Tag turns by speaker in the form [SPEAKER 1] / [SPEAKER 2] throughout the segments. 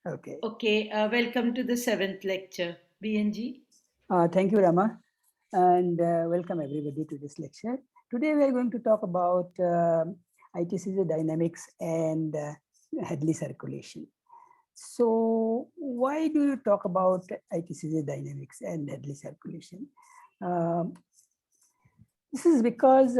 [SPEAKER 1] Okay.
[SPEAKER 2] Okay, welcome to the 7th lecture. BNG.
[SPEAKER 1] Thank you, Rama, and welcome everybody to this lecture. Today we are going to talk about ITCZ dynamics and Hadley circulation. So why do you talk about ITCZ dynamics and Hadley circulation? This is because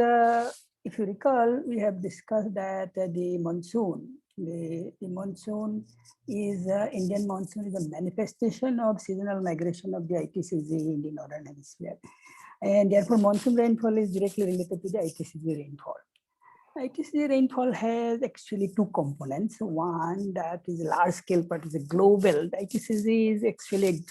[SPEAKER 1] if you recall, we have discussed that the monsoon, the monsoon is Indian monsoon is a manifestation of seasonal migration of the ITCZ in the northern hemisphere, and therefore monsoon rainfall is directly related to the ITCZ rainfall. ITCZ rainfall has actually two components. One that is large scale, but is a global. The ITCZ is actually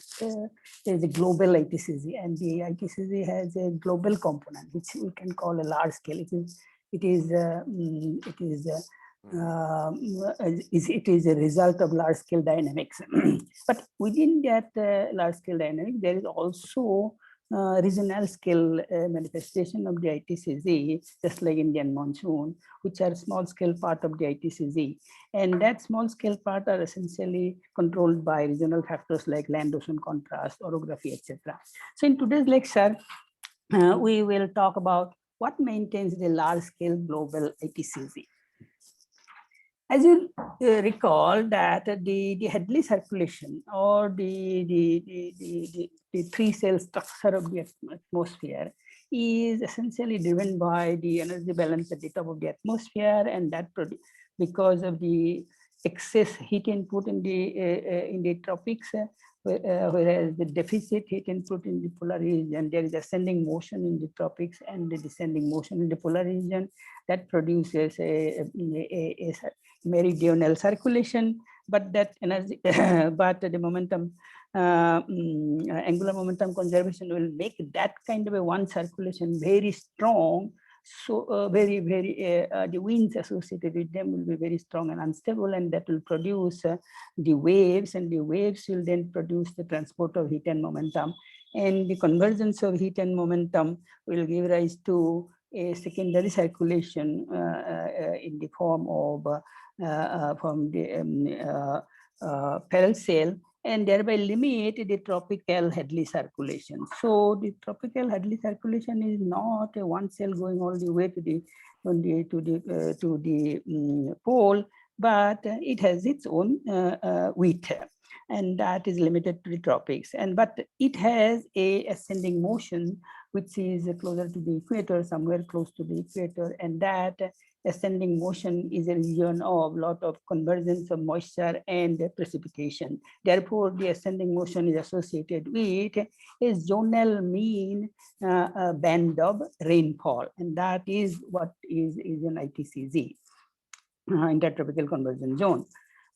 [SPEAKER 1] is a global ITCZ, and the ITCZ has a global component, which we can call a large scale. It is a result of large scale dynamics. But within that large scale dynamic, there is also regional scale manifestation of the ITCZ, just like Indian monsoon, which are small scale part of the ITCZ. And that small scale part are essentially controlled by regional factors like land ocean contrast, orography, etc. So in today's lecture, we will talk about what maintains the large scale global ITCZ. As you recall that the Hadley circulation or the three cell structure of the atmosphere is essentially driven by the energy balance at the top of the atmosphere, and that because of the excess heat input in the tropics, whereas the deficit heat input in the polar region, there is ascending motion in the tropics and the descending motion in the polar region that produces a meridional circulation, but that energy, but the momentum, angular momentum conservation will make that kind of a one circulation very strong. So the winds associated with them will be very strong and unstable, and that will produce the waves, and the waves will then produce the transport of heat and momentum, and the convergence of heat and momentum will give rise to a secondary circulation in the form of from the parallel cell, and thereby limit the tropical Hadley circulation. So the tropical Hadley circulation is not a one cell going all the way to the pole, but it has its own width, and that is limited to the tropics. And but it has a ascending motion which is closer to the equator, somewhere close to the equator, and that ascending motion is a region of lot of convergence of moisture and precipitation. Therefore, the ascending motion is associated with a zonal mean band of rainfall, and that is what is an ITCZ, intertropical convergence zone.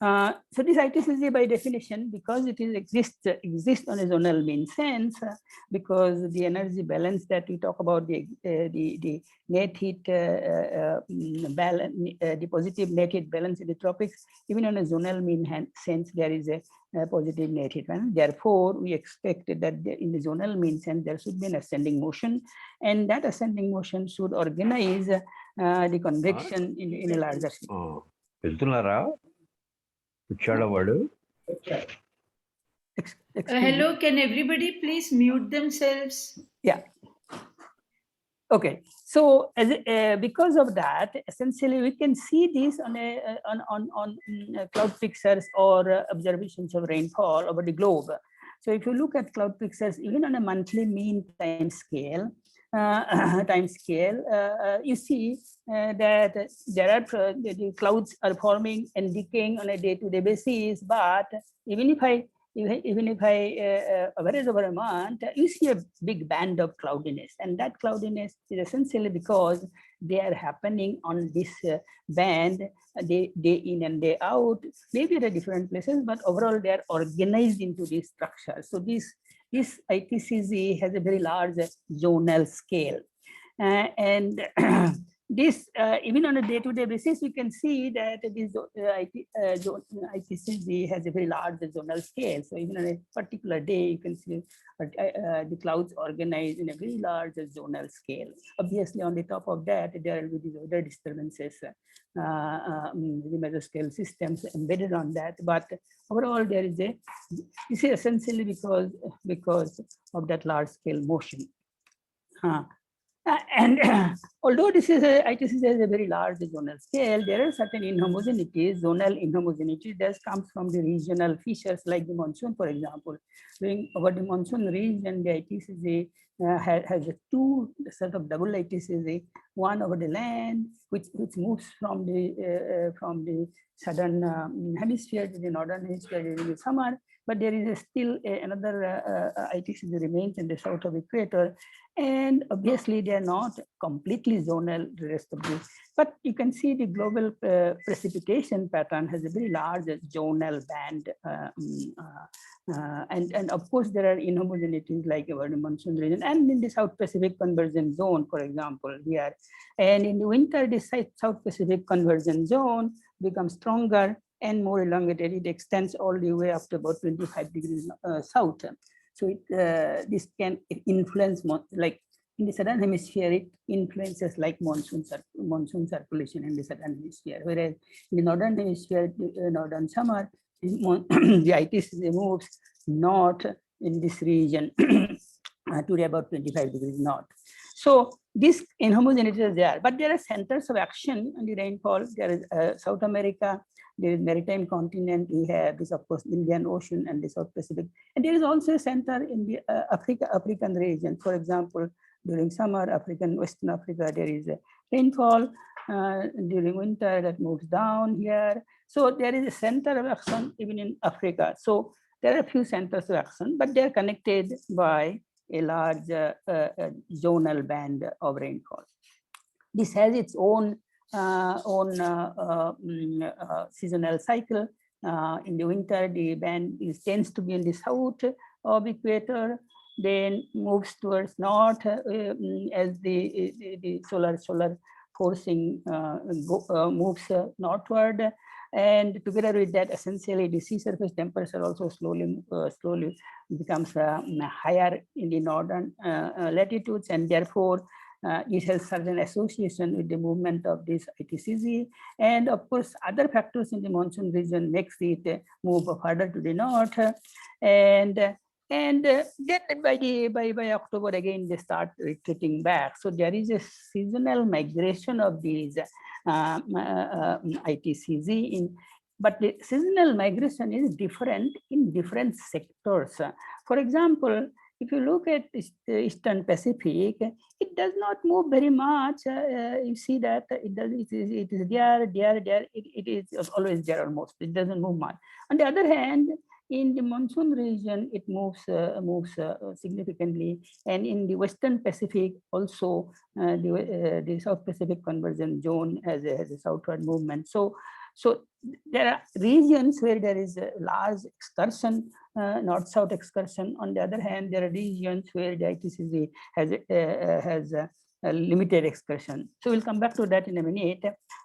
[SPEAKER 1] So this ITCZ by definition, because it is exists on a zonal mean sense, because the energy balance that we talk about, the net heat balance, the positive net heat balance in the tropics, even on a zonal mean sense, there is a positive net heat balance. Therefore, we expect that in the zonal mean sense, there should be an ascending motion, and that ascending motion should organize the convection in a larger scale.
[SPEAKER 2] Hello, can everybody please mute themselves?
[SPEAKER 1] Yeah. Okay, so because of that, essentially we can see this on cloud pictures or observations of rainfall over the globe. So if you look at cloud pictures, even on a monthly mean time scale, you see that there are the clouds are forming and decaying on a day-to-day basis. But even if I average over a month, you see a big band of cloudiness, and that cloudiness is essentially because they are happening on this band day in and day out, maybe at different places, but overall they are organized into this structure. So this ITCZ has a very large zonal scale, and this even on a day-to-day basis, we can see that this ITCZ has a very large zonal scale. So even on a particular day, you can see the clouds organized in a very large zonal scale. Obviously, on the top of that, there will be these other disturbances, the mesoscale systems embedded on that. But overall, there is a, this is essentially because of that large scale motion. And although this is ITCZ is a very large zonal scale, there are certain inhomogeneities, zonal inhomogeneity that comes from the regional features like the monsoon, for example. Over the monsoon region, the ITCZ has a two sort of double ITCZ, one over the land, which moves from the southern hemisphere to the northern hemisphere during the summer, but there is still another ITCZ remains in the south of equator. And obviously, they are not completely zonal, the rest of this. But you can see the global precipitation pattern has a very large zonal band. And of course, there are inhomogeneities like over the monsoon region and in the South Pacific convergence zone, for example, here. And in the winter, the South Pacific convergence zone becomes stronger and more elongated. It extends all the way up to about 25 degrees south. So this can influence, like in the southern hemisphere, it influences like monsoon circulation in the southern hemisphere, whereas in the northern hemisphere, northern summer, the ITCZ moves north in this region to about 25 degrees north. So this inhomogeneity is there, but there are centers of action on the rainfall. There is South America, there is maritime continent, we have this, of course, Indian Ocean and the South Pacific. And there is also a center in the African region. For example, during summer, Western Africa, there is a rainfall. During winter, that moves down here. So there is a center of action even in Africa. So there are a few centers of action, but they're connected by a large zonal band of rainfall. This has its own seasonal cycle. In the winter, the band tends to be in the south of equator, then moves towards north as the solar forcing moves northward. And together with that, essentially, the sea surface temperature also slowly becomes higher in the northern latitudes, and therefore it has certain association with the movement of this ITCZ. And of course, other factors in the monsoon region makes it move further to the north. And then by October, again, they start retreating back. So there is a seasonal migration of these ITCZ but the seasonal migration is different in different sectors. For example, if you look at the Eastern Pacific, it does not move very much. You see that it is there. It is always there almost. It doesn't move much. On the other hand, in the monsoon region, it moves significantly, and in the Western Pacific also, the South Pacific convergence zone has a southward movement. So there are regions where there is a large excursion, north-south excursion. On the other hand, there are regions where the ITCZ has a limited excursion. So we'll come back to that in a minute.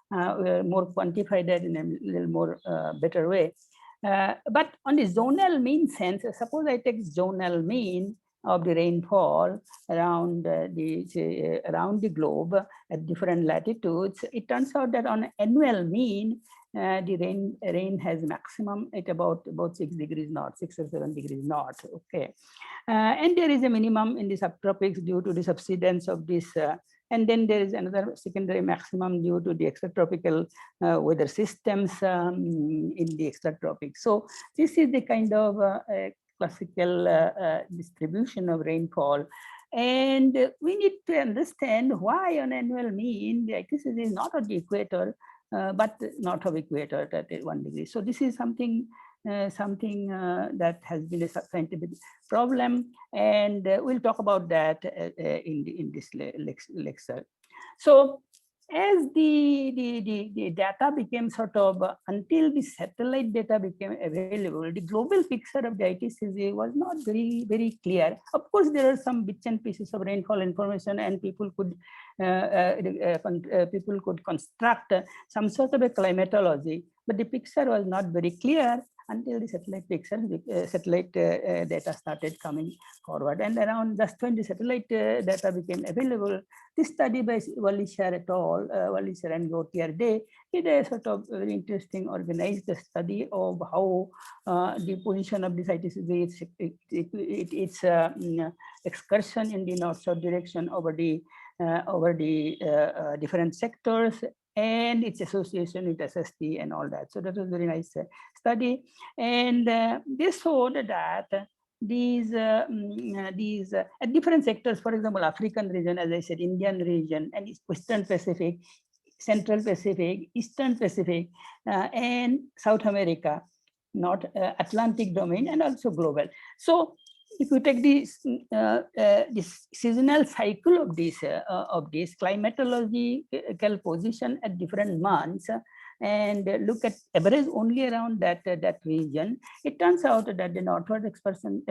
[SPEAKER 1] We'll more quantify that in a little more better way. But on the zonal mean sense, suppose I take zonal mean of the rainfall around the globe at different latitudes, it turns out that on annual mean, the rain has maximum at about 6 degrees north, 6 or 7 degrees north. Okay, and there is a minimum in the subtropics due to the subsidence of this. And then there is another secondary maximum due to the extratropical weather systems in the extratropics. So this is the kind of classical distribution of rainfall. And we need to understand why on annual mean, the ITCZ is not at the equator, but north of equator at 1 degree. So this is something that has been a scientific problem, and we'll talk about that in this lecture. So as the data became sort of, until the satellite data became available, the global picture of the ITCZ was not very clear. Of course, there are some bits and pieces of rainfall information, and people could construct some sort of a climatology, but the picture was not very clear until the satellite picture, satellite data started coming forward. And around just when the satellite data became available, this study by Wallisher et al., Wallisher and Gautier, they did a sort of very interesting organized study of how the position of this ITCZ, its excursion in the north-south direction over the different sectors, and its association with SST and all that. So that was a very nice study. And they showed that these at different sectors, for example, African region, as I said, Indian region, and Western Pacific, Central Pacific, Eastern Pacific, and South America, not Atlantic domain, and also global. So if you take this seasonal cycle of this climatological position at different months, and look at average only around that region, it turns out that the northward excursion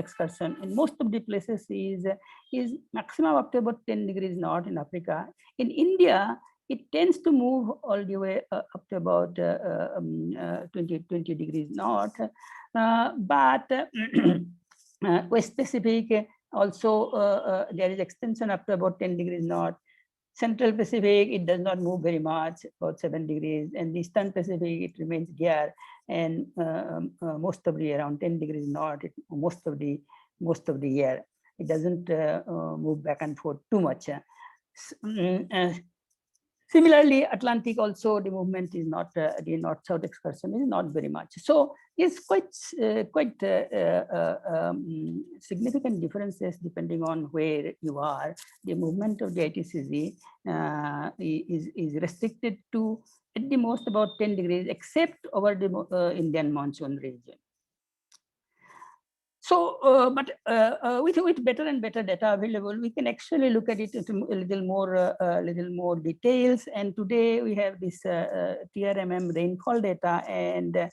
[SPEAKER 1] in most of the places is maximum up to about 10 degrees north in Africa. In India, it tends to move all the way up to about 20 degrees north, but West Pacific also there is extension up to about 10 degrees north. Central Pacific, it does not move very much, about 7 degrees, and the Eastern Pacific, it remains there, and most of the around 10 degrees north, most of the year. It doesn't move back and forth too much. Similarly, Atlantic also, the movement is not, the north-south excursion is not very much. So it's quite significant differences depending on where you are. The movement of the ITCZ is restricted to at the most about 10 degrees, except over the Indian monsoon region. So, with better and better data available, we can actually look at it into a little more details. And today we have this TRMM rainfall data, and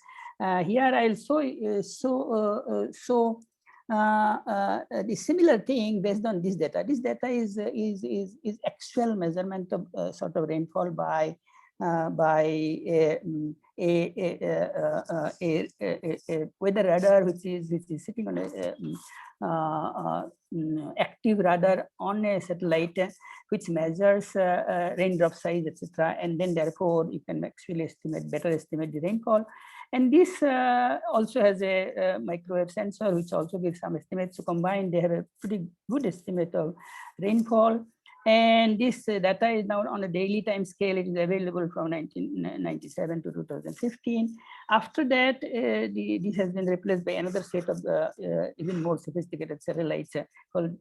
[SPEAKER 1] here I'll show the similar thing based on this data. This data is actual measurement of sort of rainfall by a weather radar, which is sitting on a active radar on a satellite, which measures raindrop size, etc. And then therefore you can actually better estimate the rainfall. And this also has a microwave sensor, which also gives some estimates. So combined, they have a pretty good estimate of rainfall. And this data is now on a daily time scale. It is available from 1997 to 2015. After that, this has been replaced by another set of even more sophisticated satellites called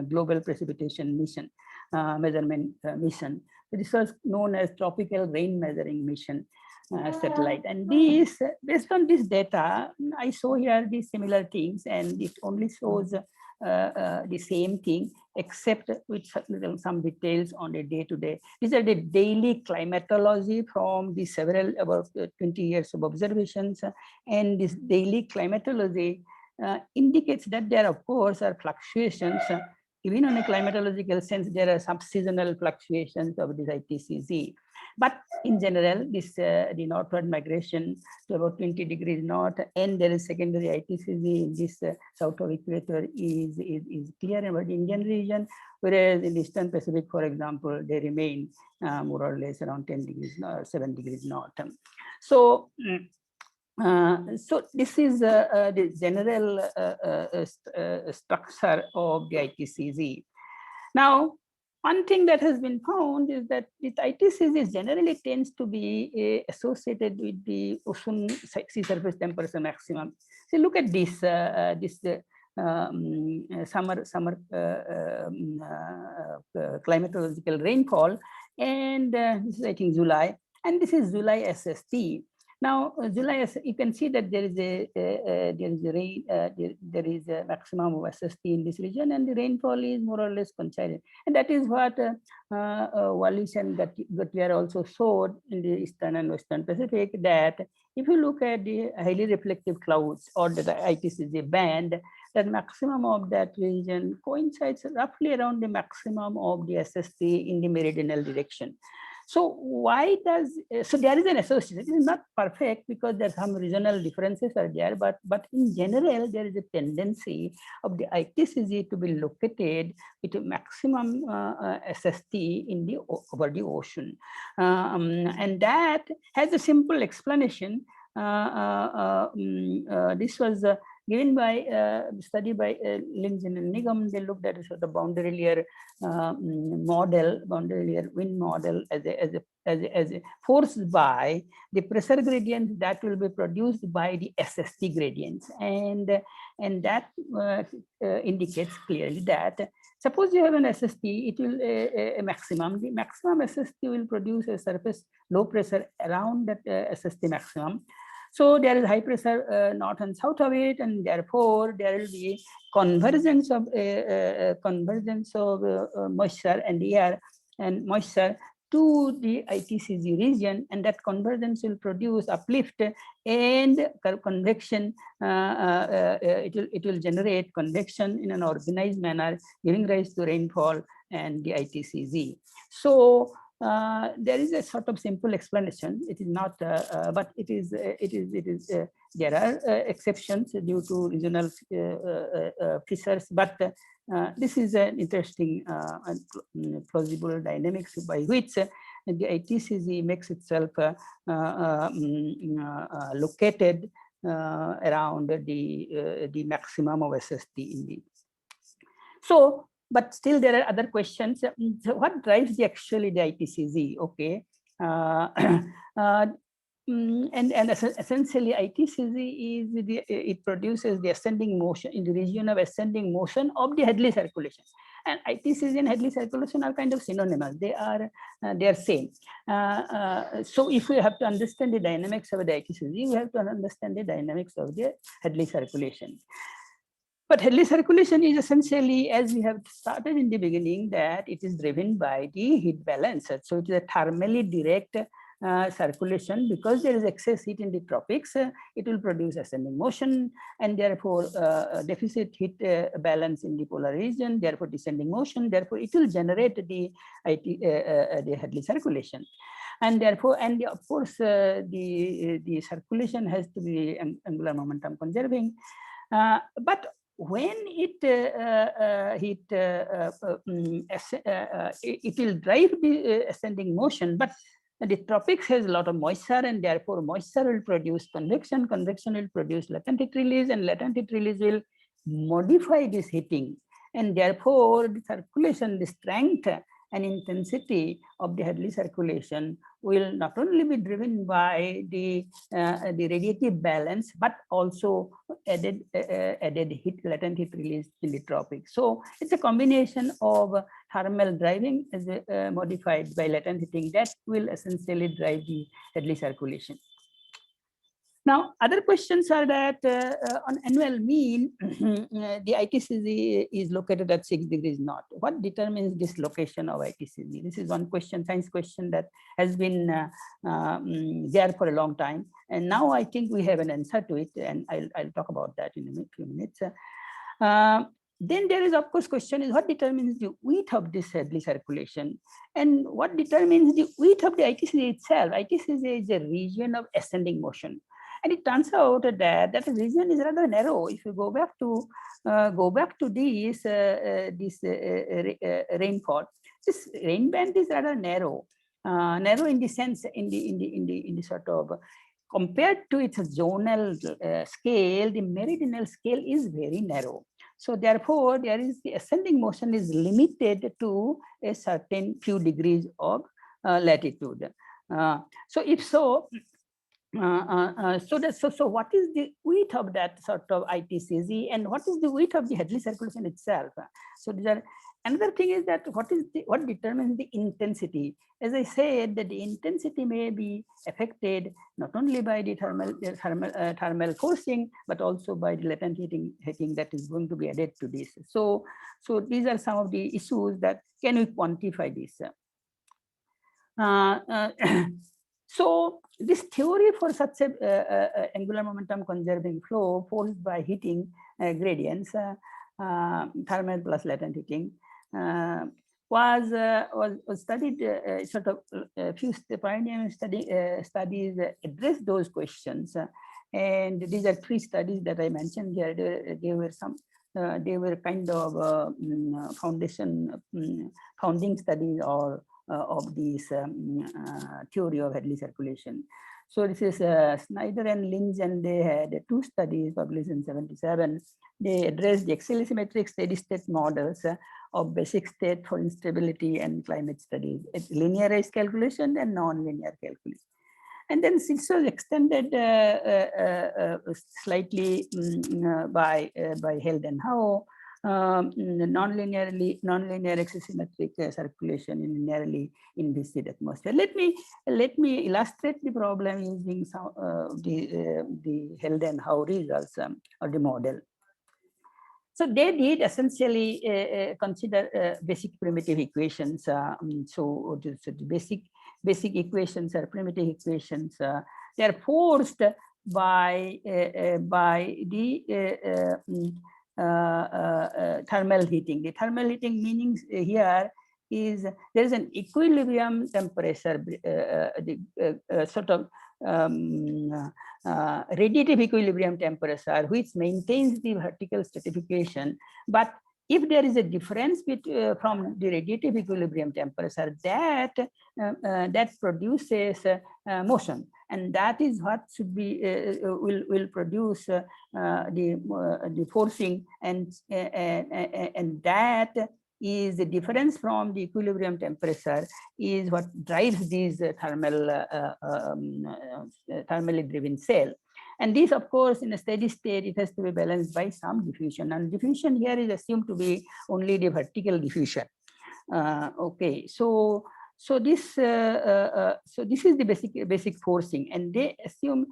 [SPEAKER 1] Global Precipitation Mission, Measurement Mission. This was known as Tropical Rain Measuring Mission satellite. And this, based on this data, I show here these similar things, and it only shows the same thing, except with some details on a day-to-day. These are the daily climatology from the several about 20 years of observations, and this daily climatology indicates that there, of course, are fluctuations. Even on a climatological sense, there are some seasonal fluctuations of this ITCZ. But in general, this the northward migration to about 20 degrees north, and there is secondary ITCZ in this south of equator is clear about the Indian region, whereas in the Eastern Pacific, for example, they remain more or less around 10 degrees, 7 degrees north. So, so this is the general structure of the ITCZ. Now, one thing that has been found is that the ITCZ generally tends to be associated with the ocean sea surface temperature maximum. So look at this summer climatological rainfall, and this is I think July, and this is July SST. Now, July, you can see that there is a maximum of SST in this region, and the rainfall is more or less coincident. And that is what Wallis and Gautier also showed in the Eastern and Western Pacific, that if you look at the highly reflective clouds or the ITCZ band, that maximum of that region coincides roughly around the maximum of the SST in the meridional direction. So why does, so there is an association. It is not perfect because there are some regional differences are there, but in general, there is a tendency of the ITCZ to be located with a maximum SST in the over the ocean. And that has a simple explanation. This was given by study by Lindsay and Nigam. They looked at a sort of boundary layer model, boundary layer wind model as a forced by the pressure gradients that will be produced by the SST gradients, and that indicates clearly that suppose you have an SST, it will a maximum. The maximum SST will produce a surface low pressure around that SST maximum. So there is high pressure north and south of it, and therefore there will be convergence of moisture and air and moisture to the ITCZ region, and that convergence will produce uplift and convection. It will generate convection in an organized manner, giving rise to rainfall and the ITCZ. So there is a sort of simple explanation. It is not, but it is. There are exceptions due to regional features, but this is an interesting plausible dynamics by which the ITCZ makes itself located around the maximum of SST in the. So, but still there are other questions. So what drives actually the ITCZ? Okay. And essentially ITCZ is it produces the ascending motion in the region of ascending motion of the Hadley circulation. And ITCZ and Hadley circulation are kind of synonymous. They are same. So if we have to understand the dynamics of the ITCZ, we have to understand the dynamics of the Hadley circulation. But Hadley circulation is essentially, as we have started in the beginning, that it is driven by the heat balance. So it is a thermally direct circulation. Because there is excess heat in the tropics, it will produce ascending motion, and therefore deficit heat balance in the polar region, therefore descending motion, therefore it will generate the Hadley circulation. And therefore, and of course, the circulation has to be angular momentum conserving. But when it will drive the ascending motion, but the tropics has a lot of moisture, and therefore moisture will produce convection. Convection will produce latent heat release, and latent heat release will modify this heating, and therefore the circulation, the strength and intensity of the Hadley circulation will not only be driven by the radiative balance, but also added heat, latent heat release in the tropics. So it's a combination of thermal driving as modified by latent heating that will essentially drive the Hadley circulation. Now, other questions are that on annual mean, the ITCZ is located at 6 degrees north. What determines this location of ITCZ? This is one question, science question that has been there for a long time. And now I think we have an answer to it, and I'll talk about that in a few minutes. Then there is, of course, question is what determines the width of this Hadley circulation, and what determines the width of the ITCZ itself? ITCZ is a region of ascending motion. And it turns out that that region is rather narrow. If you go back to this rainfall, this rain band is rather narrow. Narrow in the sense, in the sort of, compared to its zonal scale, the meridional scale is very narrow. So therefore, there is the ascending motion is limited to a certain few degrees of latitude. So if so, So what is the width of that sort of ITCZ, and what is the width of the Hadley circulation itself? So these are, another thing is that what determines the intensity? As I said, that the intensity may be affected not only by the thermal forcing, but also by the latent heating that is going to be added to this. So these are some of the issues that can we quantify this. So this theory for such a angular momentum conserving flow forced by heating gradients, thermal plus latent heating, was studied. Sort of a few pioneer studies address those questions, and these are 3 studies that I mentioned here. They were some. They were kind of founding studies or of this theory of Hadley circulation. So this is Snyder and Lynch, and they had 2 studies published in 77. They addressed the axisymmetric steady state models of basic state for instability and climate studies, linearized calculation and non-linear calculation. And then this was extended slightly by Held and Howe, non-linear axisymmetric circulation in linearly invested atmosphere. Let me illustrate the problem using some the Held and Howe results or the model. So they did essentially consider basic primitive equations. So the basic equations are primitive equations. They are forced by the thermal heating. The thermal heating meaning here is there is an equilibrium temperature, sort of radiative equilibrium temperature, which maintains the vertical stratification. But if there is a difference from the radiative equilibrium temperature, that produces motion, and that is what should be will produce the forcing, and that is the difference from the equilibrium temperature is what drives these thermally driven cell. And this, of course, in a steady state, it has to be balanced by some diffusion. And diffusion here is assumed to be only the vertical diffusion. Okay, so this is the basic forcing, and they assume.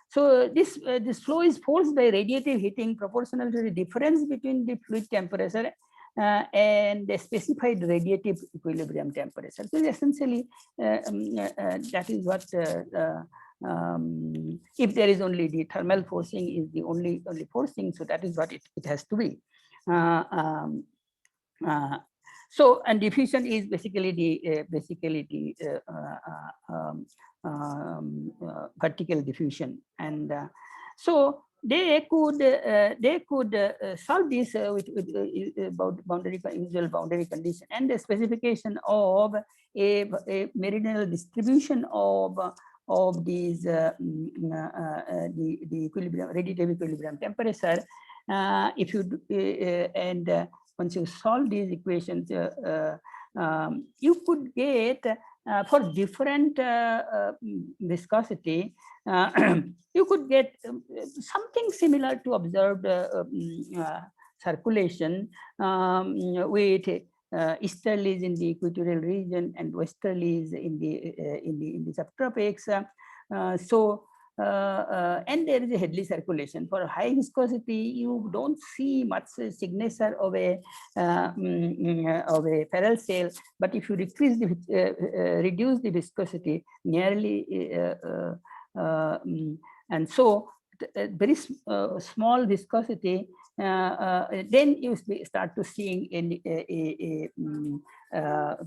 [SPEAKER 1] So this flow is forced by radiative heating proportional to the difference between the fluid temperature and the specified radiative equilibrium temperature. So essentially, that is what. If there is only the thermal forcing is the only forcing, so that is what it has to be. So, and diffusion is basically the vertical diffusion, and so they could solve this with usual boundary condition and the specification of a meridional distribution of these the equilibrium, radiative equilibrium temperature. If you once you solve these equations, you could get for different viscosity, you could get something similar to observed circulation with easterlies in the equatorial region and westerlies in the subtropics. And there is a Hadley circulation. For high viscosity, you don't see much signature of a Ferrel cell, but if you reduce the viscosity nearly, and so very small viscosity, then you start to seeing a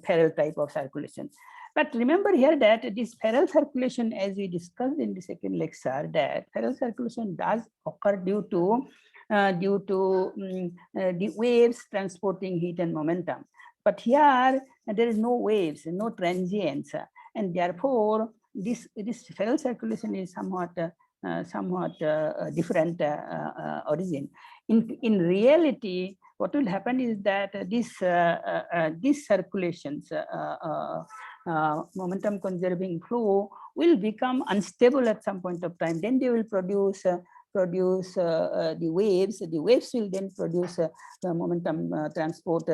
[SPEAKER 1] Ferrel type of circulation. But remember here that this Ferrel circulation, as we discussed in the second lecture, that Ferrel circulation does occur due to the waves transporting heat and momentum. But here there is no waves, no transients, and therefore this Ferrel circulation is somewhat different origin. In reality, what will happen is that these circulations momentum conserving flow will become unstable at some point of time. Then they will produce the waves. The waves will then produce the momentum transport,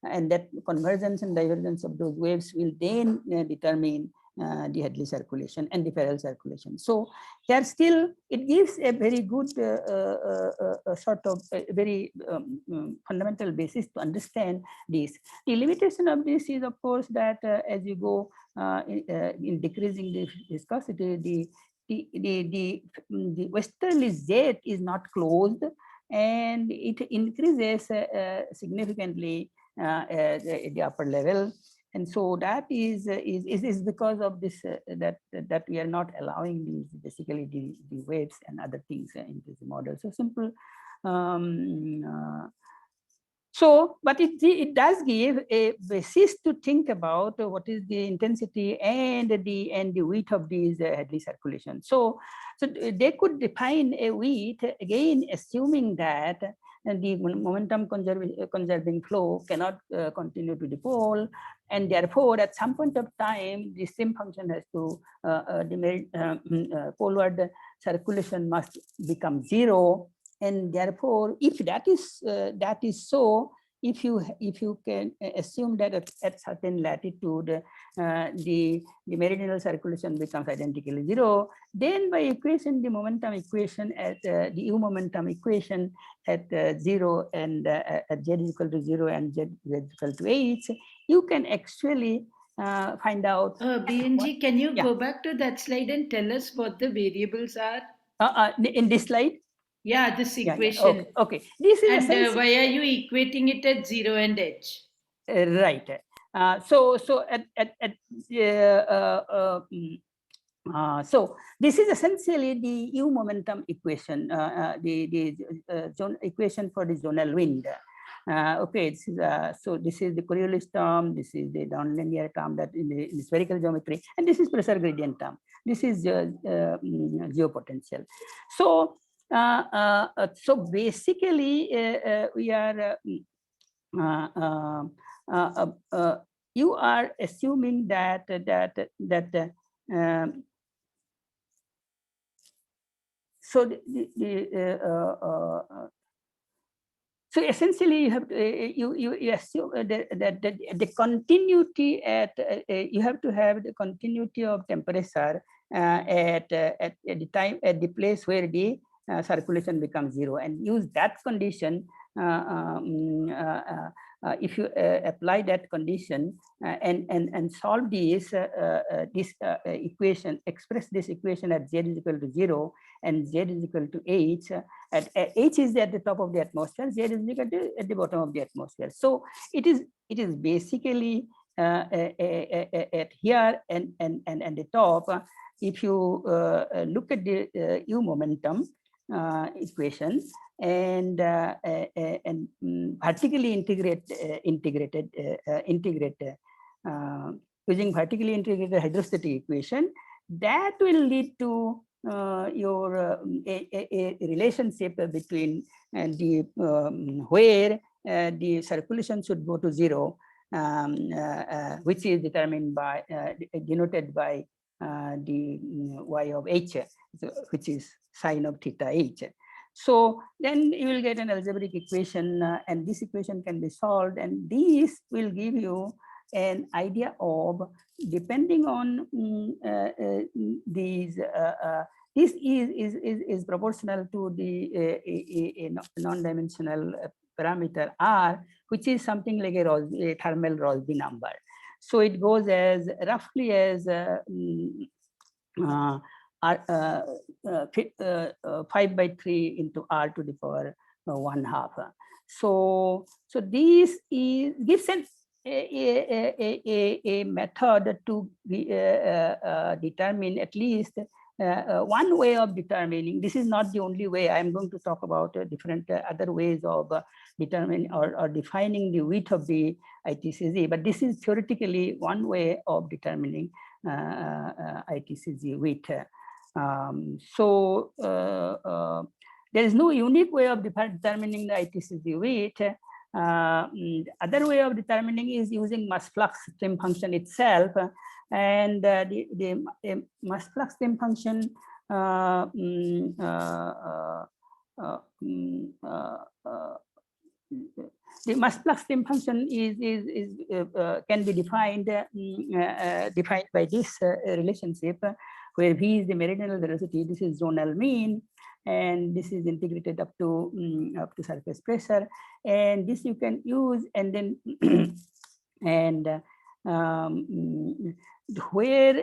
[SPEAKER 1] and that convergence and divergence of those waves will then determine the Hadley circulation and the parallel circulation. So here still it gives a very good sort of a very fundamental basis to understand this. The limitation of this is, of course, that as you go in decreasing the viscosity, the westerly Z is not closed, and it increases significantly at the upper level. And so that is because of this that we are not allowing these basically the waves and other things into the model. So simple. But it does give a basis to think about what is the intensity and the width of these Hadley circulation. So they could define a width again, assuming that the momentum conserving flow cannot continue to dipole, and therefore at some point of time the stream function has to poleward circulation must become zero. And therefore, if that is so, if you can assume that at certain latitude the meridional circulation becomes identically zero, then by equation the momentum equation at the U momentum equation at 0 and at Z is equal to 0 and Z is equal to H, you can actually find out.
[SPEAKER 2] BNG, can you go back to that slide and tell us what the variables are?
[SPEAKER 1] In this slide?
[SPEAKER 2] Yeah, this equation.
[SPEAKER 1] Okay. This is
[SPEAKER 2] and why are you equating it at 0 and H?
[SPEAKER 1] Right. So this is essentially the U momentum equation, the zone equation for the zonal wind. Okay, so this is the Coriolis term, this is the nonlinear term that in the spherical geometry, and this is pressure gradient term. This is geopotential. So basically we are you are assuming that so essentially you have to, you assume that the continuity at you have to have the continuity of temperature at the time at the place where the circulation becomes zero, and use that condition. If you apply that condition and solve this equation, express this equation at Z is equal to 0 and Z is equal to H, at H is at the top of the atmosphere, Z is equal to at the bottom of the atmosphere. So it is basically at here and the top. If you look at the U momentum equation and vertically integrate using vertically integrated hydrostatic equation, that will lead to your a relationship between the where the circulation should go to 0, which is determined by denoted by the y of h, which is sine of theta h. So then you will get an algebraic equation, and this equation can be solved, and this will give you an idea of, depending on these, this is proportional to the a non-dimensional parameter r, which is something like a thermal Rossby number. So it goes as roughly as 5/3 into r to the power 1/2. So this gives a method to determine at least one way of determining. This is not the only way. I am going to talk about different other ways of determining or defining the width of the ITCZ, but this is theoretically one way of determining ITCZ width. There is no unique way of determining the ITCZ width, Other way of determining is using mass flux stream function itself, and the mass flux stream function the mass flux stream function can be defined by this relationship, where v is the meridional velocity, this is zonal mean, and this is integrated up to surface pressure, and this you can use, and then and where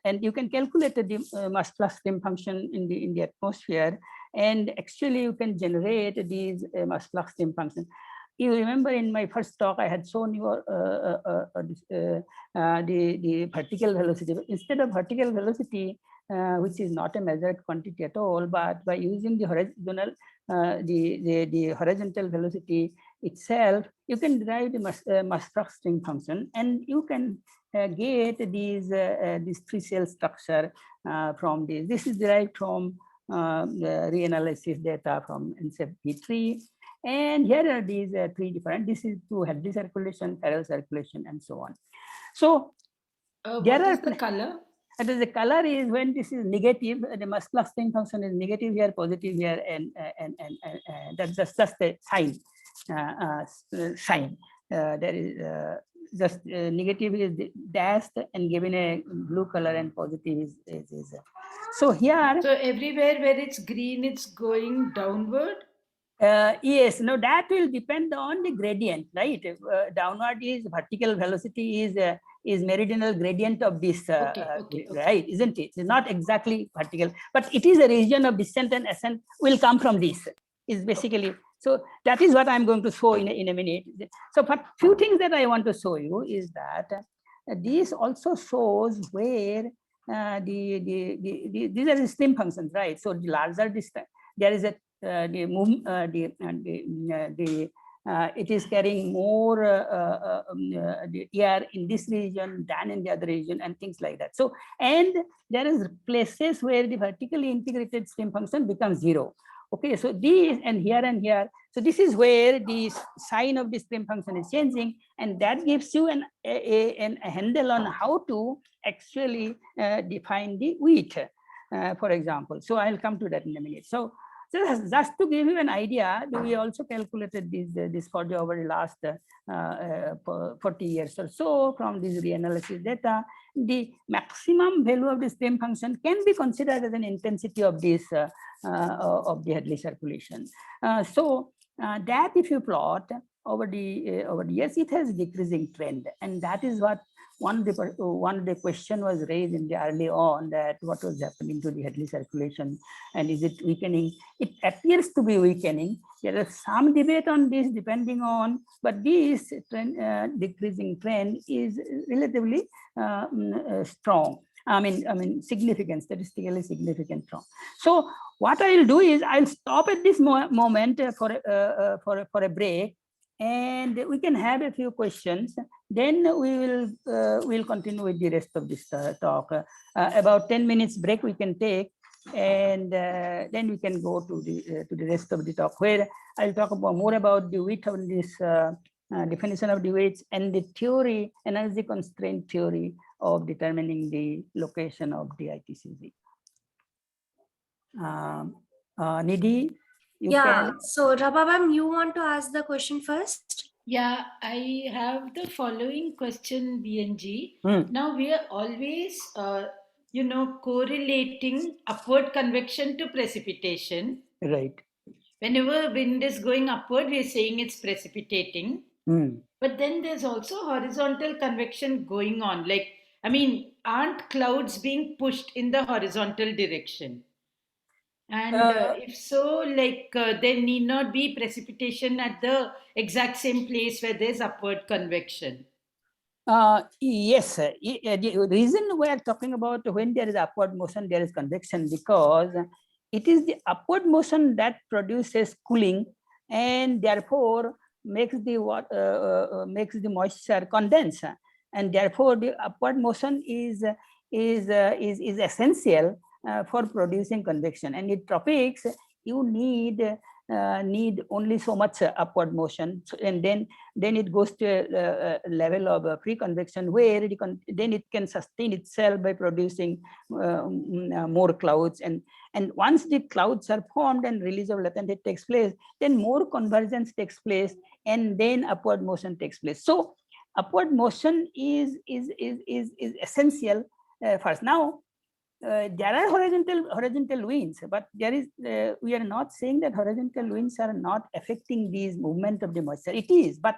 [SPEAKER 1] and you can calculate the mass flux stream function in the atmosphere, and actually you can generate these mass flux stream function. You remember in my first talk I had shown you the vertical velocity. Instead of vertical velocity, which is not a measured quantity at all, but by using the horizontal the horizontal velocity itself, you can derive the mass flux stream function, and you can get these this three cell structure from this. This is derived from the reanalysis data from NCEP-V3. And here are these three different. This is to Hadley circulation, parallel circulation, and so on. So
[SPEAKER 2] there what is the color?
[SPEAKER 1] And the color is when this is negative, the mass flux stream function is negative here, positive here, and that's just the sign. There is just negative is dashed and given a blue color, and positive is so here.
[SPEAKER 2] So everywhere where it's green, it's going downward.
[SPEAKER 1] Yes, no, that will depend on the gradient, right? Downward is vertical velocity is meridional gradient of this,
[SPEAKER 2] okay.
[SPEAKER 1] right? Isn't it? It's not exactly vertical, but it is a region of descent and ascent will come from this. Is basically so. That is what I'm going to show in a minute. So, but few things that I want to show you is that this also shows where these are the stream functions, right? So the larger distance, there is a it is carrying more the air in this region than in the other region, and things like that. So, and there is places where the vertically integrated stream function becomes zero. Okay, so these and here. So this is where the sign of the stream function is changing, and that gives you a handle on how to actually define the width, for example. So I'll come to that in a minute. So just to give you an idea, we also calculated this for the over the last 40 years or so from this reanalysis data. The maximum value of the stream function can be considered as an intensity of this of the Hadley circulation. So that if you plot over the years, it has decreasing trend, and that is what one of the question was raised in the early on, that what was happening to the Hadley circulation, and is it weakening? It appears to be weakening. There is some debate on this depending on, but this trend, decreasing trend is relatively strong. I mean, significant, statistically significant strong. So what I will do is I'll stop at this moment for a break, and we can have a few questions. Then we will we'll continue with the rest of this talk. About 10 minutes break we can take, and then we can go to the rest of the talk, where I'll talk more about the width of this definition of the weights and the theory, energy constraint theory of determining the location of the ITCZ. Nidhi,
[SPEAKER 3] so Rababam, you want to ask the question first?
[SPEAKER 2] Yeah, I have the following question, BNG. Now we are always, correlating upward convection to precipitation.
[SPEAKER 1] Right.
[SPEAKER 2] Whenever wind is going upward, we are saying it's precipitating. But then there's also horizontal convection going on. Like, I mean, aren't clouds being pushed in the horizontal direction? And if so, like there need not be precipitation at the exact same place where there's upward convection.
[SPEAKER 1] Yes, the reason we are talking about when there is upward motion, there is convection, because it is the upward motion that produces cooling, and therefore makes the moisture condense, and therefore the upward motion is essential for producing convection. And in tropics, you need need only so much upward motion, so, and then it goes to a level of pre-convection where then it can sustain itself by producing more clouds, and once the clouds are formed and release of latent heat takes place, then more convergence takes place, and then upward motion takes place. So upward motion is essential first. Now there are horizontal winds, but there is we are not saying that horizontal winds are not affecting these movement of the moisture. It is, but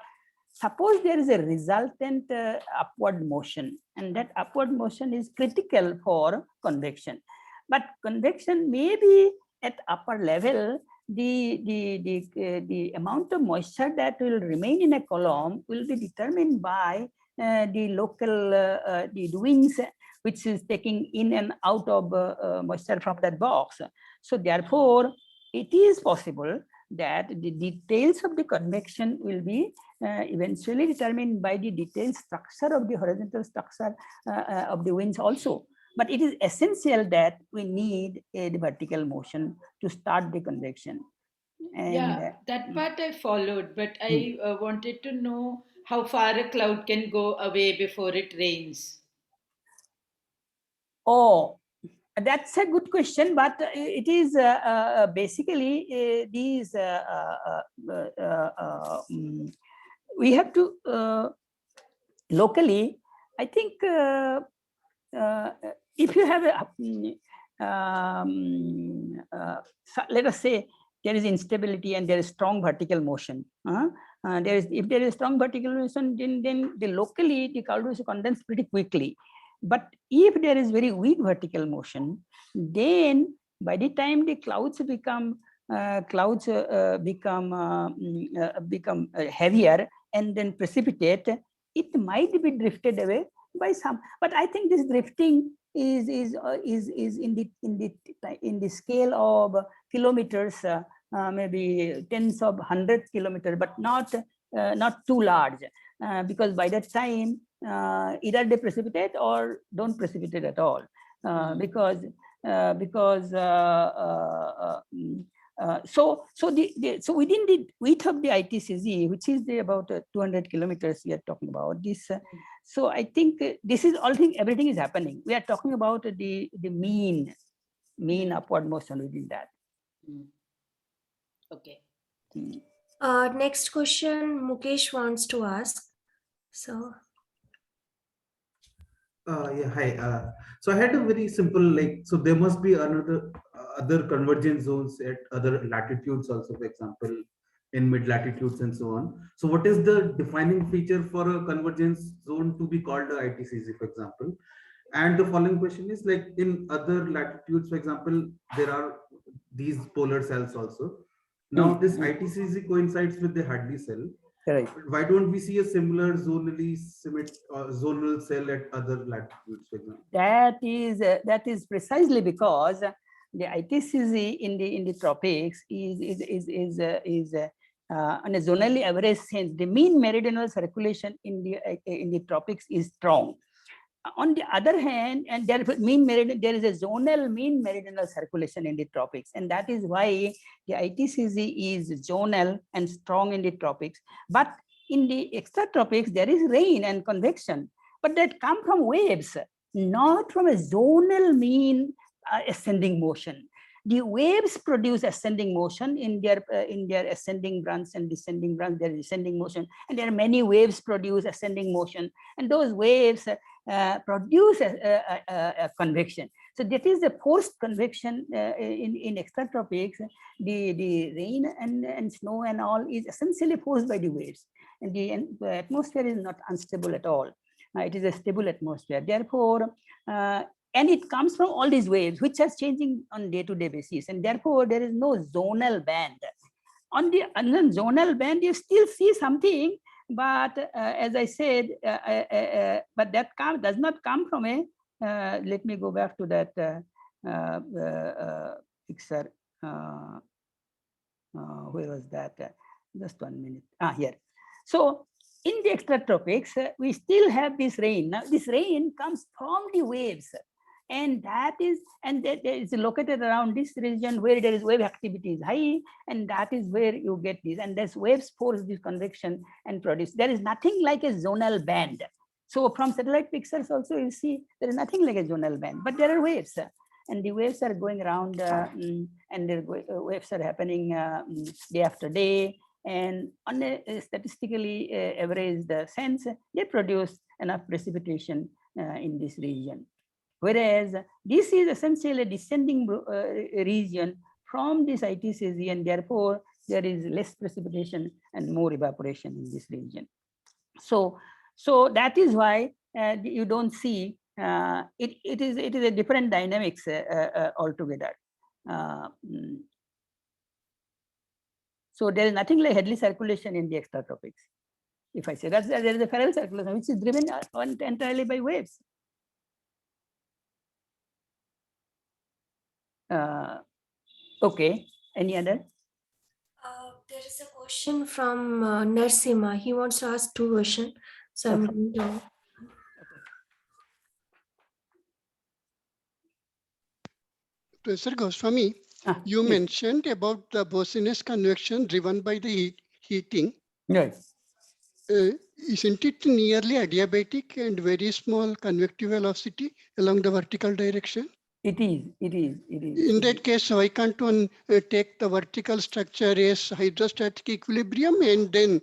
[SPEAKER 1] suppose there is a resultant upward motion, and that upward motion is critical for convection. But convection may be at upper level. The amount of moisture that will remain in a column will be determined by the local the winds which is taking in and out of moisture from that box. So therefore, it is possible that the details of the convection will be eventually determined by the detailed structure of the horizontal structure of the winds also. But it is essential that we need the vertical motion to start the convection. And
[SPEAKER 2] yeah, that part I followed, but I wanted to know how far a cloud can go away before it rains.
[SPEAKER 1] Oh, that's a good question, but it is basically these we have to locally, I think if you have let us say there is instability and there is strong vertical motion. If there is strong vertical motion, then the locally the cloud will condense pretty quickly. But if there is very weak vertical motion, then by the time the clouds become heavier and then precipitate, it might be drifted away by some. But I think this drifting is in the scale of kilometers, maybe tens of hundreds kilometers, but not too large, because by that time either they precipitate or don't precipitate at all, because so within the width of the ITCZ, which is about 200 kilometers we are talking about this. So I think this is all thing, everything is happening. We are talking about the mean upward motion within that.
[SPEAKER 2] Okay.
[SPEAKER 3] Next question Mukesh wants to ask. So
[SPEAKER 4] yeah, hi. So I had a very simple, so there must be other convergence zones at other latitudes also, for example, in mid latitudes and so on. So what is the defining feature for a convergence zone to be called a ITCZ, for example? And the following question is, like, in other latitudes, for example, there are these polar cells also. Now this ITCZ coincides with the Hadley cell.
[SPEAKER 1] Correct.
[SPEAKER 4] Why don't we see a similar zonal cell at other latitudes, for example?
[SPEAKER 1] That is precisely because the ITCZ in the tropics is on a zonally average sense. The mean meridional circulation in the tropics is strong. On the other hand, and there is a zonal mean meridional circulation in the tropics, and that is why the ITCZ is zonal and strong in the tropics. But in the extratropics, there is rain and convection, but that come from waves, not from a zonal mean ascending motion. The waves produce ascending motion in their ascending branch and descending branch. There is descending motion, and there are many waves produce ascending motion, and those waves produce a convection. So that is the forced convection in extratropics. The rain and snow and all is essentially forced by the waves, and the atmosphere is not unstable at all. It is a stable atmosphere. Therefore, and it comes from all these waves, which are changing on day-to-day basis, and therefore there is no zonal band. On the zonal band, you still see something, but as I said, but that does not come from a. Let me go back to that picture. Where was that? Just 1 minute. Here. So in the extratropics, we still have this rain. Now this rain comes from the waves. and that is located around this region where there is wave activity is high, and that is where you get this, and this waves force this convection and produce. There is nothing like a zonal band. So from satellite pictures also you see there is nothing like a zonal band, but there are waves, and the waves are going around, and the waves are happening day after day, and on a statistically averaged sense, they produce enough precipitation in this region. Whereas this is essentially a descending region from this ITCZ, and therefore there is less precipitation and more evaporation in this region. So that is why you don't see it is a different dynamics altogether. So there is nothing like Hadley circulation in the extratropics. If I say that there is a parallel circulation which is driven entirely by waves. Okay, any other?
[SPEAKER 3] There is a question from Narsima. He wants to ask 2 questions. So I'm going to...
[SPEAKER 5] Professor Goswami, you mentioned about the Bose-Einstein convection driven by the heating.
[SPEAKER 1] Yes.
[SPEAKER 5] Isn't it nearly adiabatic and very small convective velocity along the vertical direction?
[SPEAKER 1] It is.
[SPEAKER 5] In that case, why can't one take the vertical structure as hydrostatic equilibrium and then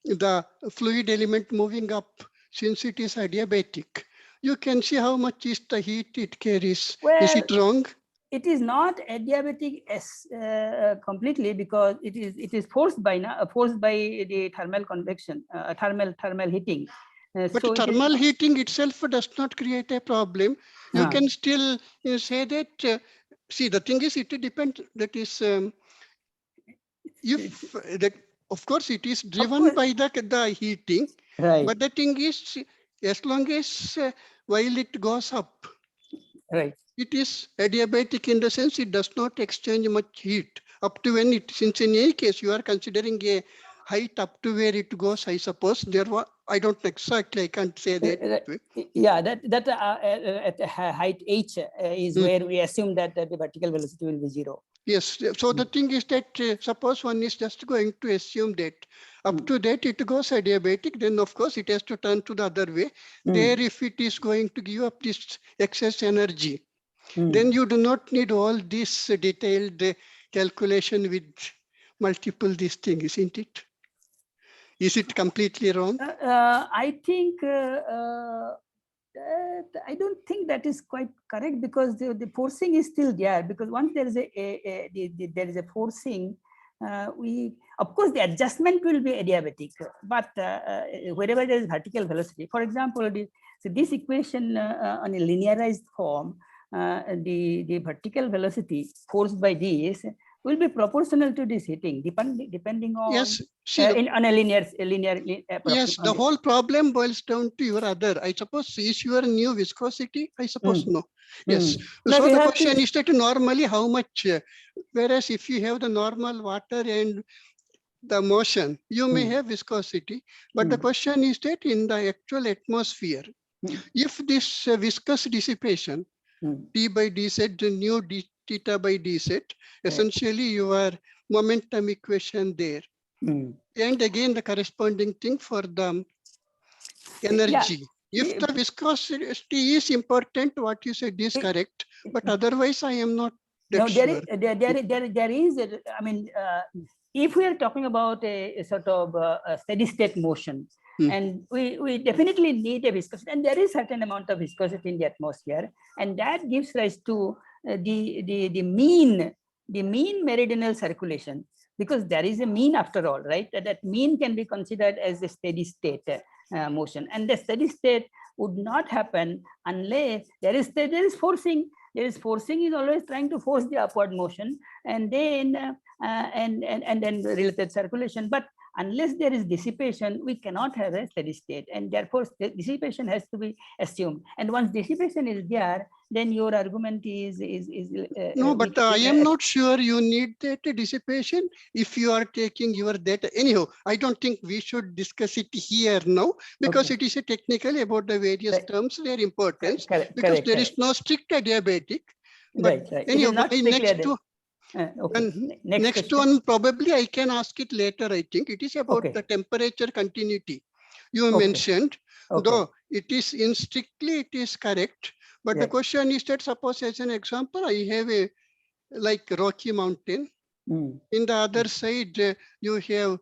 [SPEAKER 5] the fluid element moving up, since it is adiabatic? You can see how much is the heat it carries.
[SPEAKER 1] Well,
[SPEAKER 5] is it wrong?
[SPEAKER 1] It is not adiabatic as completely, because it is forced by the thermal convection, thermal heating.
[SPEAKER 5] But so thermal heating itself does not create a problem. You can still say that. See, the thing is, it depends. That is, if that, of course, it is driven by the heating.
[SPEAKER 1] Right.
[SPEAKER 5] But the thing is, as long as while it goes up,
[SPEAKER 1] right,
[SPEAKER 5] it is adiabatic in the sense it does not exchange much heat up to when it. Since in any case you are considering a height up to where it goes, I suppose. There was, I don't exactly, I can't say that.
[SPEAKER 1] Yeah, that at height h is where we assume that the vertical velocity will be 0.
[SPEAKER 5] Yes. So the thing is that suppose one is just going to assume that up to that it goes adiabatic, then of course it has to turn to the other way. There, if it is going to give up this excess energy, then you do not need all this detailed calculation with multiple these things, isn't it? Is it completely wrong?
[SPEAKER 1] I think I don't think that is quite correct, because the forcing is still there. Because once there is a forcing, of course the adjustment will be adiabatic, but wherever there is vertical velocity, for example, this equation on a linearized form, the vertical velocity forced by this will be proportional to this heating, depending on on a linear
[SPEAKER 5] yes, the whole problem boils down to your other. I suppose is your new viscosity. I suppose no. Yes.
[SPEAKER 1] No,
[SPEAKER 5] so the question is that normally how much? Whereas if you have the normal water and the motion, you may have viscosity. But the question is that in the actual atmosphere, if this viscous dissipation, d by dz, nu d theta by dz, essentially your momentum equation there. And again, the corresponding thing for the energy. If the viscosity is important, what you said is correct, but otherwise I am not that sure.
[SPEAKER 1] There is, I mean, if we are talking about a sort of steady state motion, and we definitely need a viscosity, and there is certain amount of viscosity in the atmosphere, and that gives rise to the mean meridional circulation, because there is a mean after all, right? That mean can be considered as a steady state motion, and the steady state would not happen unless there is forcing. There is forcing is always trying to force the upward motion, and then and then related circulation. But unless there is dissipation, we cannot have a steady state, and therefore dissipation has to be assumed. And once dissipation is there, then your argument is
[SPEAKER 5] no, but I am not sure you need that dissipation if you are taking your data. Anyhow, I don't think we should discuss it here now, because it is a technical about the various terms, their importance, because there is no strict adiabatic. But anyhow, next one, probably I can ask it later. I think it is about the temperature continuity you mentioned, though it is strictly it is correct. But the question is that, suppose as an example, I have a like Rocky Mountain. In the other side, you have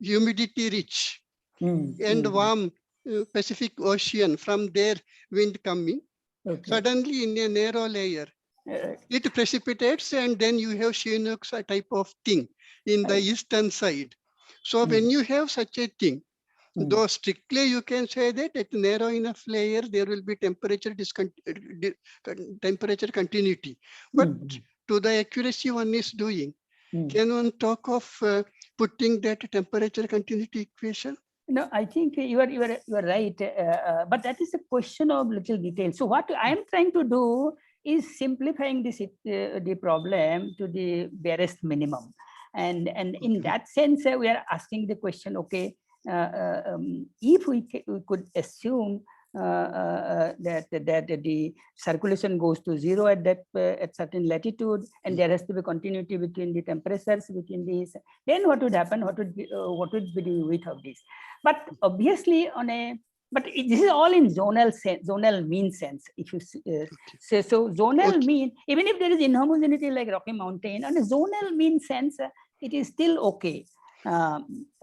[SPEAKER 5] humidity rich and warm Pacific Ocean. From there, wind coming. Suddenly, in a narrow layer, it precipitates, and then you have Chinook type of thing in the eastern side. So when you have such a thing, though strictly you can say that at narrow enough layer, there will be temperature continuity. But to the accuracy one is doing, can one talk of putting that temperature continuity equation?
[SPEAKER 1] No, I think you are right, but that is a question of little detail. So what I am trying to do is simplifying this the problem to the barest minimum, and in that sense we are asking the question: okay, if we could assume that the circulation goes to zero at that at certain latitude, and there has to be continuity between the temperatures between these, then what would happen? What would be the width of this? But obviously, but this is all in zonal sense, zonal mean sense. If you say so, zonal mean, even if there is inhomogeneity like Rocky Mountain, on a zonal mean sense, it is still okay.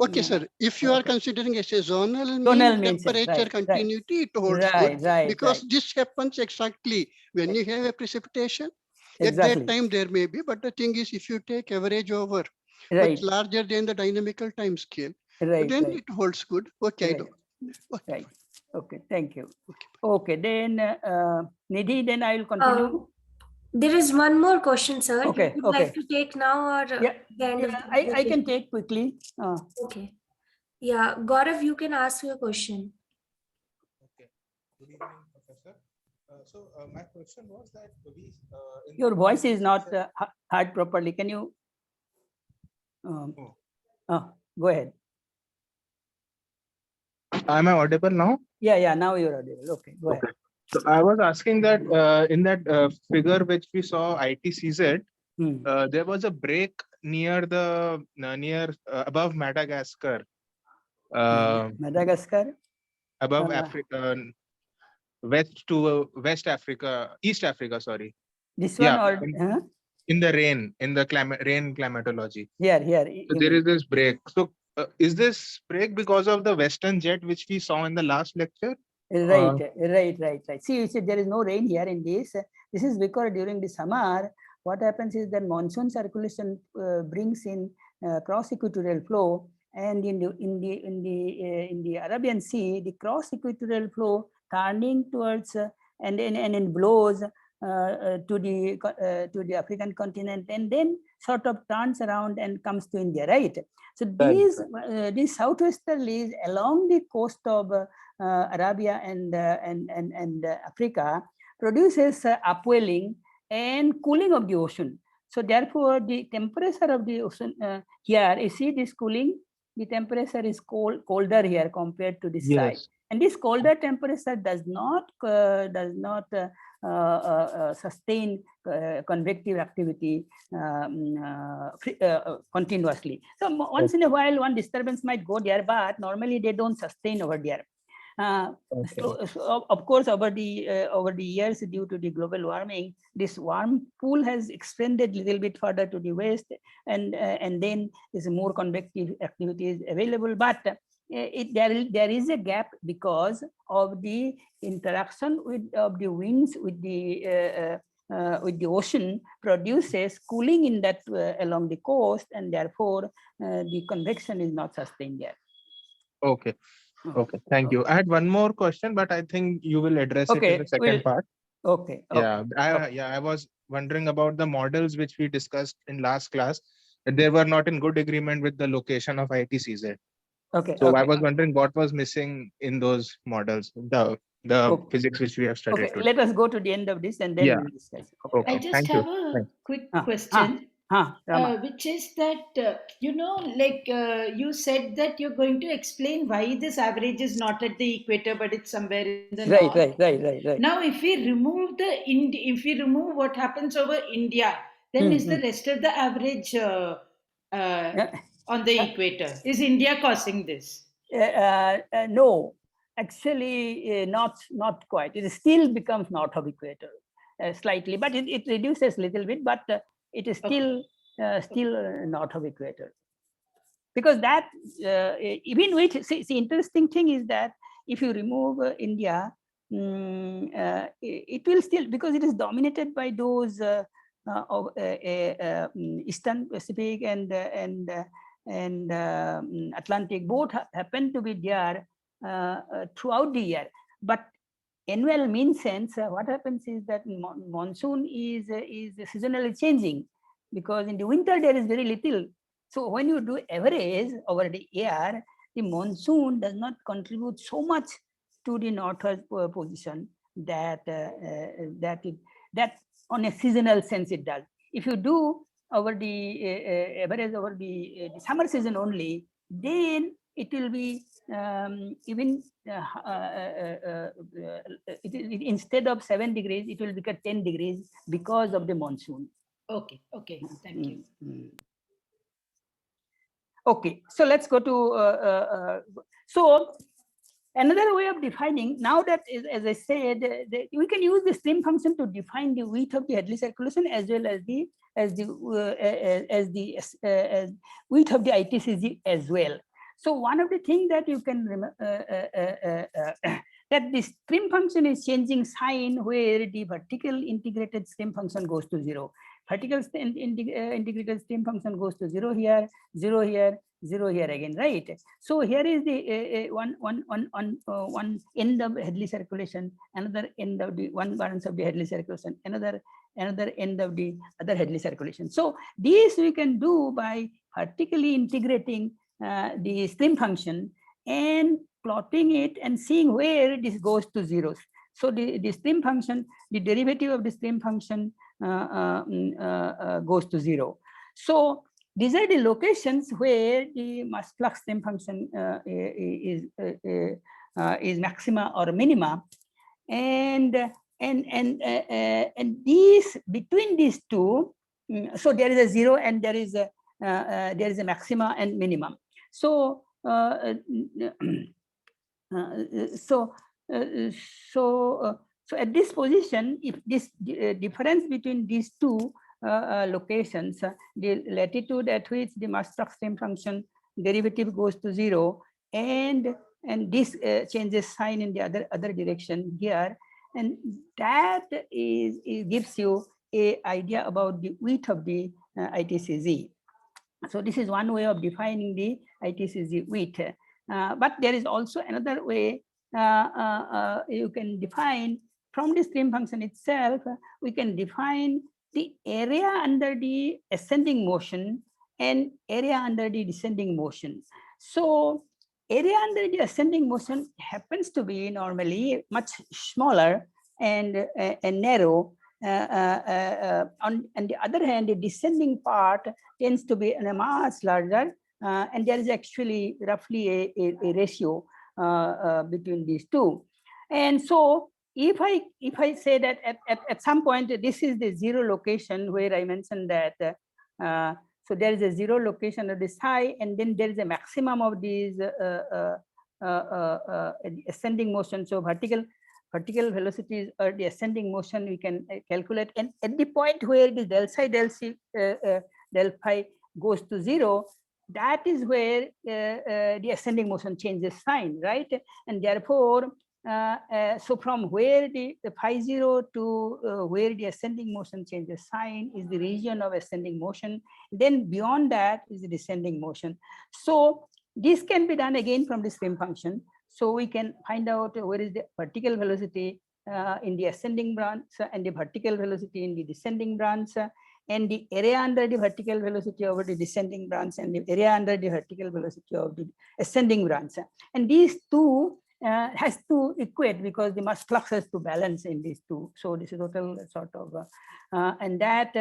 [SPEAKER 5] Okay, sir. If you are considering as a zonal mean temperature continuity, it holds good, because this happens exactly when you have a precipitation. At that time, there may be, but the thing is, if you take average over much larger than the dynamical time scale, then it holds good. Okay,
[SPEAKER 1] Okay, thank you. Okay, then Nidhi, then I will continue.
[SPEAKER 3] There is one more question, sir.
[SPEAKER 1] Okay,
[SPEAKER 3] you would like to take now, or the end of the
[SPEAKER 1] I can take quickly.
[SPEAKER 3] Okay. Yeah, Gaurav, you can ask your question.
[SPEAKER 6] Okay. Good evening, Professor. So my question was that
[SPEAKER 1] your voice is not heard properly. Can you go ahead?
[SPEAKER 6] Am I audible now?
[SPEAKER 1] Yeah, now you're audible. Okay, go ahead.
[SPEAKER 6] So I was asking that in that figure which we saw ITCZ, there was a break near the above Madagascar.
[SPEAKER 1] Madagascar?
[SPEAKER 6] Above Africa, West Africa, East Africa, sorry.
[SPEAKER 1] This one, or
[SPEAKER 6] in the rain climatology.
[SPEAKER 1] Here.
[SPEAKER 6] So there is this break. So is this break because of the western jet which we saw in the last lecture?
[SPEAKER 1] Right. See, there is no rain here in this. This is because during the summer, what happens is that monsoon circulation brings in cross equatorial flow, and in the Arabian Sea, the cross equatorial flow turning towards and it blows to the African continent, and then sort of turns around and comes to India, right? So these southwesterlies along the coast of Arabia and Africa produces upwelling and cooling of the ocean. So therefore, the temperature of the ocean here, you see this cooling, the temperature is colder here compared to this side, and this colder temperature does not sustain convective activity continuously. So once in a while, one disturbance might go there, but normally they don't sustain over there. So of course, over the years, due to the global warming, this warm pool has extended a little bit further to the west, and then there's more convective activity is available. But there is a gap because of the interaction of the winds with the ocean produces cooling in that along the coast, and therefore the convection is not sustained there.
[SPEAKER 6] Okay, thank you. I had one more question, but I think you will address it in the second part.
[SPEAKER 1] Okay.
[SPEAKER 6] I was wondering about the models which we discussed in last class, that they were not in good agreement with the location of ITCZ. So I was wondering what was missing in those models, the the physics which we have studied today.
[SPEAKER 1] Let us go to the end of this and then
[SPEAKER 6] Yeah.
[SPEAKER 1] we'll discuss.
[SPEAKER 2] I just have a quick question, which is that, you said that you're going to explain why this average is not at the equator, but it's somewhere in the north.
[SPEAKER 1] Right.
[SPEAKER 2] Now, if we remove what happens over India, then is the rest of the average on the equator? Is India causing this?
[SPEAKER 1] No, actually not quite. It still becomes north of equator slightly, but it reduces a little bit, but it is still north of equator. Because that even with see, interesting thing is that if you remove India, it will still, because it is dominated by those Eastern Pacific and Atlantic, both happen to be there throughout the year. But annual mean sense, what happens is that monsoon is seasonally changing, because in the winter there is very little. So when you do average over the year, the monsoon does not contribute so much to the northward position that on a seasonal sense it does. If you do over the average over the summer season only, then it will be even instead of 7 degrees, it will become 10 degrees because of the monsoon.
[SPEAKER 2] Okay, thank you.
[SPEAKER 1] Okay, so let's go to so another way of defining, now that is, as I said, we can use the stream function to define the width of the Hadley circulation as well as the width of the ITCZ as well. So one of the things that you can remember that the stream function is changing sign where the vertical integrated stream function goes to 0. Vertical integrated stream function goes to 0 here, 0 here, 0 here again, right? So here is the one end of Hadley circulation, another end of the one balance of the Hadley circulation, another end of the other Hadley circulation. So this we can do by vertically integrating the stream function and plotting it and seeing where this goes to zeros. So the stream function, the derivative of the stream function goes to 0. So these are the locations where the mass flux stream function is maxima or minima, and these between these two, so there is a 0 and there is a maxima and minimum. So so at this position, if this difference between these two locations, the latitude at which the mass flux stream function derivative goes to 0, and this changes sign in the other direction here, and that gives you a idea about the width of the ITCZ. So this is one way of defining the ITCZ width. But there is also another way you can define from the stream function itself. We can define the area under the ascending motion and area under the descending motion. So area under the ascending motion happens to be normally much smaller and narrow. On the other hand, the descending part tends to be much larger, and there is actually roughly a ratio between these two. And so if I say that at some point this is the 0 location where I mentioned that so there is a 0 location of this high, and then there is a maximum of these ascending motion. So vertical velocities or the ascending motion we can calculate, and at the point where the del psi del phi goes to 0, that is where the ascending motion changes sign, right? And therefore so from where the phi 0 to where the ascending motion changes sign is the region of ascending motion. Then beyond that is the descending motion. So this can be done again from the stream function. So we can find out where is the vertical velocity in the ascending branch and the vertical velocity in the descending branch, and the area under the vertical velocity over the descending branch and the area under the vertical velocity of the ascending branch. And these two has to equate because the mass flux has to balance in these two. So this is total sort of, and that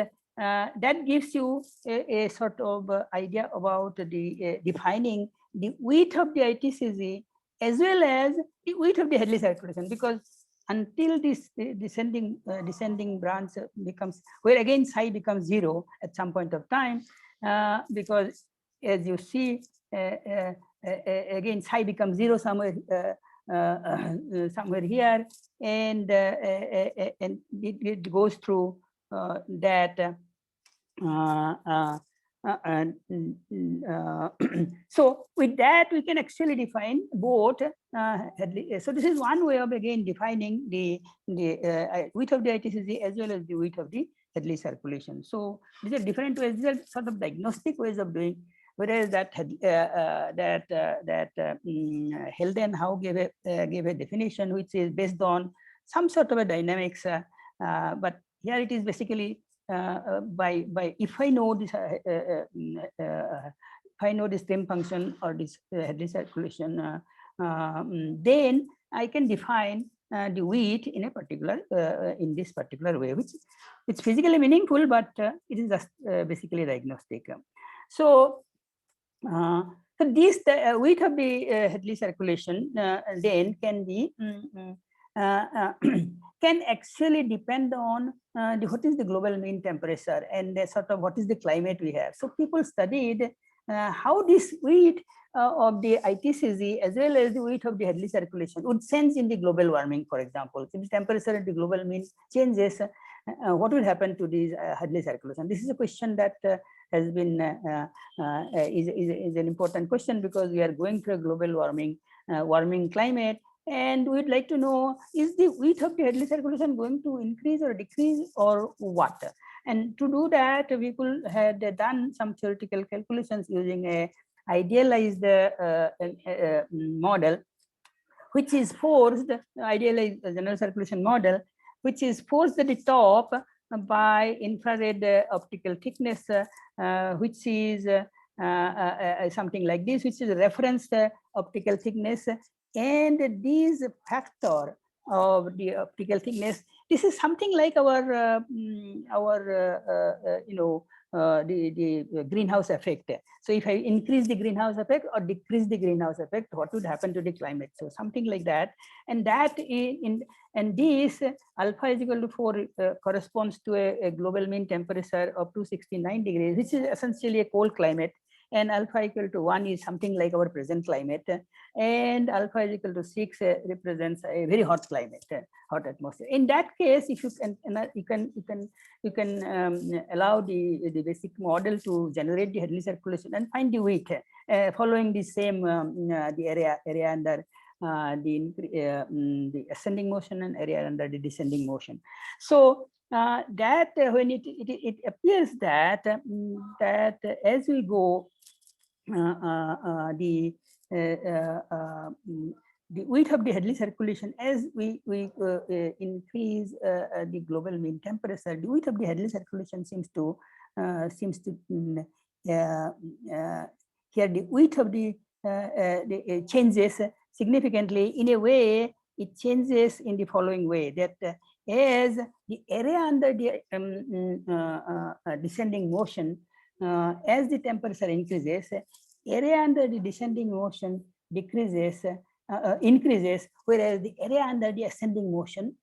[SPEAKER 1] gives you a sort of idea about the defining the width of the ITCZ as well as the width of the Hadley circulation, because until this descending branch becomes, where again psi becomes 0 at some point of time, because as you see, again psi becomes 0 somewhere somewhere here, and it goes through that. So with that, we can actually define both Hadley. So this is one way of again defining the width of the ITCZ as well as the width of the Hadley circulation. So these are different ways. These are sort of diagnostic ways of doing. Whereas that Hadley and Howe gave a definition which is based on some sort of a dynamics, but here it is basically by if I know this if I know this stem function or this Hadley circulation, then I can define the width in a particular in this particular way, which it's physically meaningful, but it is just basically diagnostic. So this the width of the Hadley circulation then can be can actually depend on what is the global mean temperature and sort of what is the climate we have. So people studied how this width of the ITCZ as well as the width of the Hadley circulation would change in the global warming, for example. If the temperature at the global mean changes, what will happen to this Hadley circulation? This is a question that has been is an important question, because we are going through a global warming climate, and we'd like to know, is the width of the Hadley circulation going to increase or decrease or what? And to do that, we could had done some theoretical calculations using a idealized model, which is forced, idealized general circulation model, which is forced at the top by infrared optical thickness, which is something like this, which is a reference optical thickness, and this factor of the optical thickness, this is something like our the greenhouse effect. So if I increase the greenhouse effect or decrease the greenhouse effect, what would happen to the climate? So something like that, and that and this alpha is equal to 4 corresponds to a global mean temperature of 269 degrees, which is essentially a cold climate, and alpha equal to 1 is something like our present climate, and alpha is equal to 6 represents a very hot climate, hot atmosphere. In that case, if you can allow the basic model to generate the Hadley circulation and find the width following the same the area under the ascending motion and area under the descending motion. So that when it appears that that as we go the width of the Hadley circulation, as we increase the global mean temperature, the width of the Hadley circulation seems to here the width of the changes significantly. In a way, it changes in the following way, that as the area under the descending motion, as the temperature increases, area under the descending motion decreases, increases, whereas the area under the ascending motion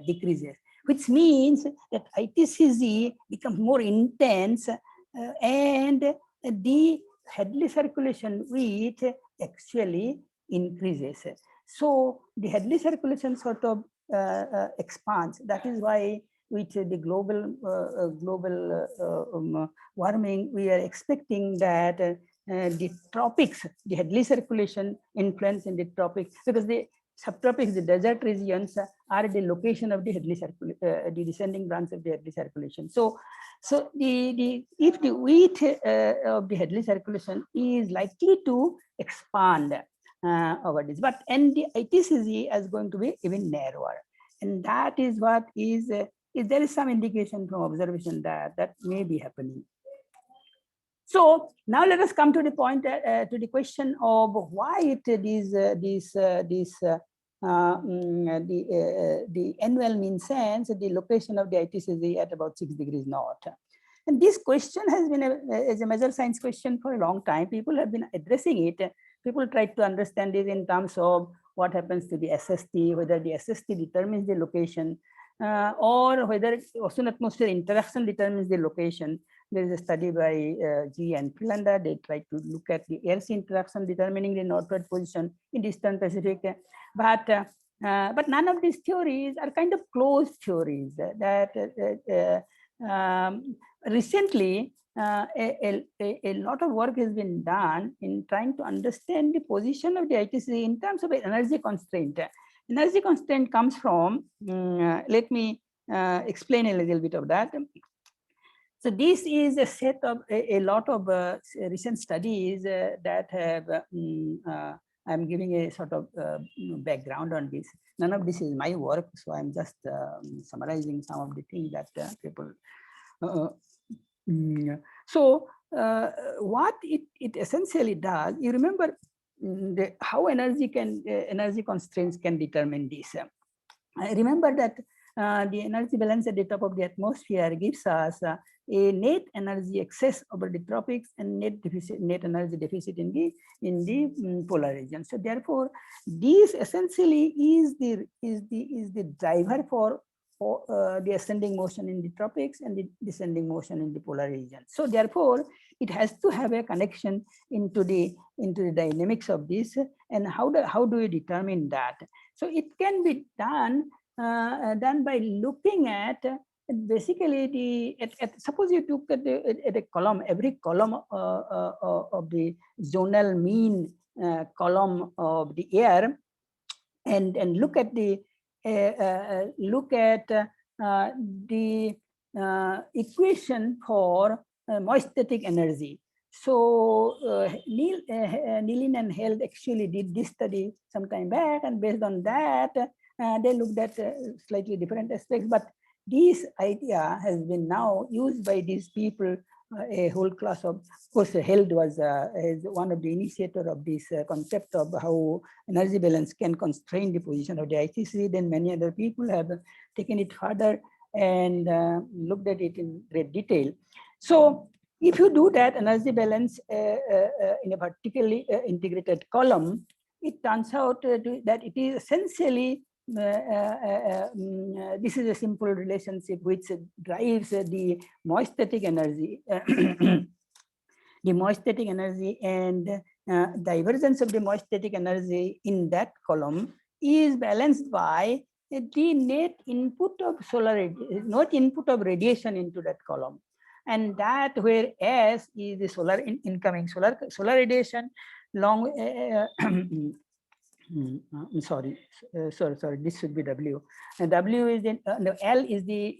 [SPEAKER 1] decreases, which means that ITCZ becomes more intense, and the Hadley circulation width actually increases. So the Hadley circulation sort of expands. That is why with the global warming, we are expecting that the tropics, the Hadley circulation influence in the tropics, because the subtropics, the desert regions, are the location of the Hadley circulation, the descending branch of the Hadley circulation. So if the width of the Hadley circulation is likely to expand over this, and the ITCZ is going to be even narrower, and that is what is. There is some indication from observation that may be happening. So now let us come to the point, to the question of why the annual mean sense, the location of the ITCZ at about 6 degrees north. And this question has been as a major science question for a long time. People have been addressing it. People try to understand it in terms of what happens to the SST, whether the SST determines the location, or whether ocean atmosphere interaction determines the location. There is a study by G and Philander. They try to look at the air-sea interaction determining the northward position in the Eastern Pacific. But none of these theories are kind of closed theories that recently a lot of work has been done in trying to understand the position of the ITCZ in terms of energy constraint. Energy constraint comes from, let me explain a little bit of that. So this is a set of a lot of recent studies that have, I'm giving a sort of background on this. None of this is my work, so I'm just summarizing some of the things that people. So what it essentially does, you remember how energy constraints can determine this. I remember that the energy balance at the top of the atmosphere gives us a net energy excess over the tropics and net energy deficit in the polar region. So therefore, this essentially is the driver for the ascending motion in the tropics and the descending motion in the polar region. So therefore, it has to have a connection into the dynamics of this. And how do we determine that? So it can be done by looking at basically suppose you took at a column, every column of the zonal mean column of the air, and look at the equation for moistatic energy. So Nilin and Held actually did this study some time back, and based on that, they looked at slightly different aspects. But this idea has been now used by these people, a whole class of course, Held was one of the initiators of this concept of how energy balance can constrain the position of the ITCZ. Then many other people have taken it further and looked at it in great detail. So if you do that energy balance in a vertically integrated column, it turns out that it is essentially this is a simple relationship which drives the moistatic energy, the moistatic energy, and divergence of the moistatic energy in that column is balanced by the net input of radiation into that column. And that where S is the incoming solar radiation, sorry, this should be W. And W is L is the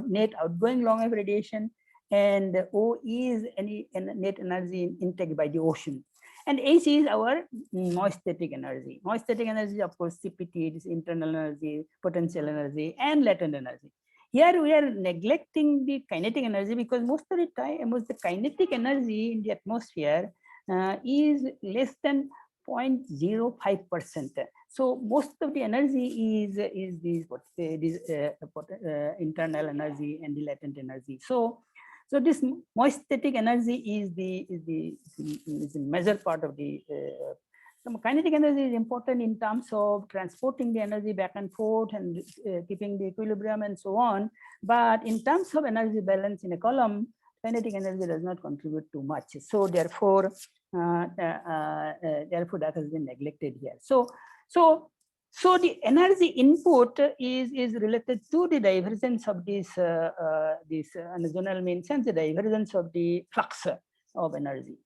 [SPEAKER 1] net outgoing long wave radiation, and O is any net energy intake by the ocean. And H is our moistatic energy. Moistatic energy, of course, CPT, is internal energy, potential energy, and latent energy. Here we are neglecting the kinetic energy because most of the time, the kinetic energy in the atmosphere is less than 0.05%. So most of the energy is internal energy and the latent energy. So this moistatic energy is the major part of the. Kinetic energy is important in terms of transporting the energy back and forth and keeping the equilibrium and so on. But in terms of energy balance in a column, kinetic energy does not contribute too much. So therefore, that has been neglected here. So the energy input is related to the divergence of this zonal mean sense, the divergence of the flux of energy.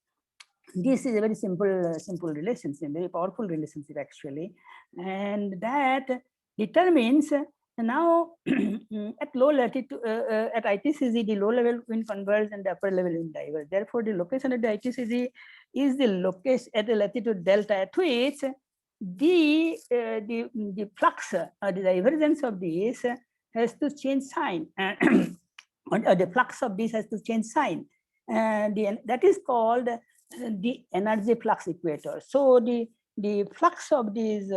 [SPEAKER 1] This is a very simple relationship, very powerful relationship actually, and that determines now at low latitude at ITCZ, the low level wind converge and the upper level wind diverge. Therefore, the location of the ITCZ is the location at the latitude delta at which the flux or the divergence of this has to change sign, or the flux of this has to change sign. that is called the energy flux equator. So the flux of this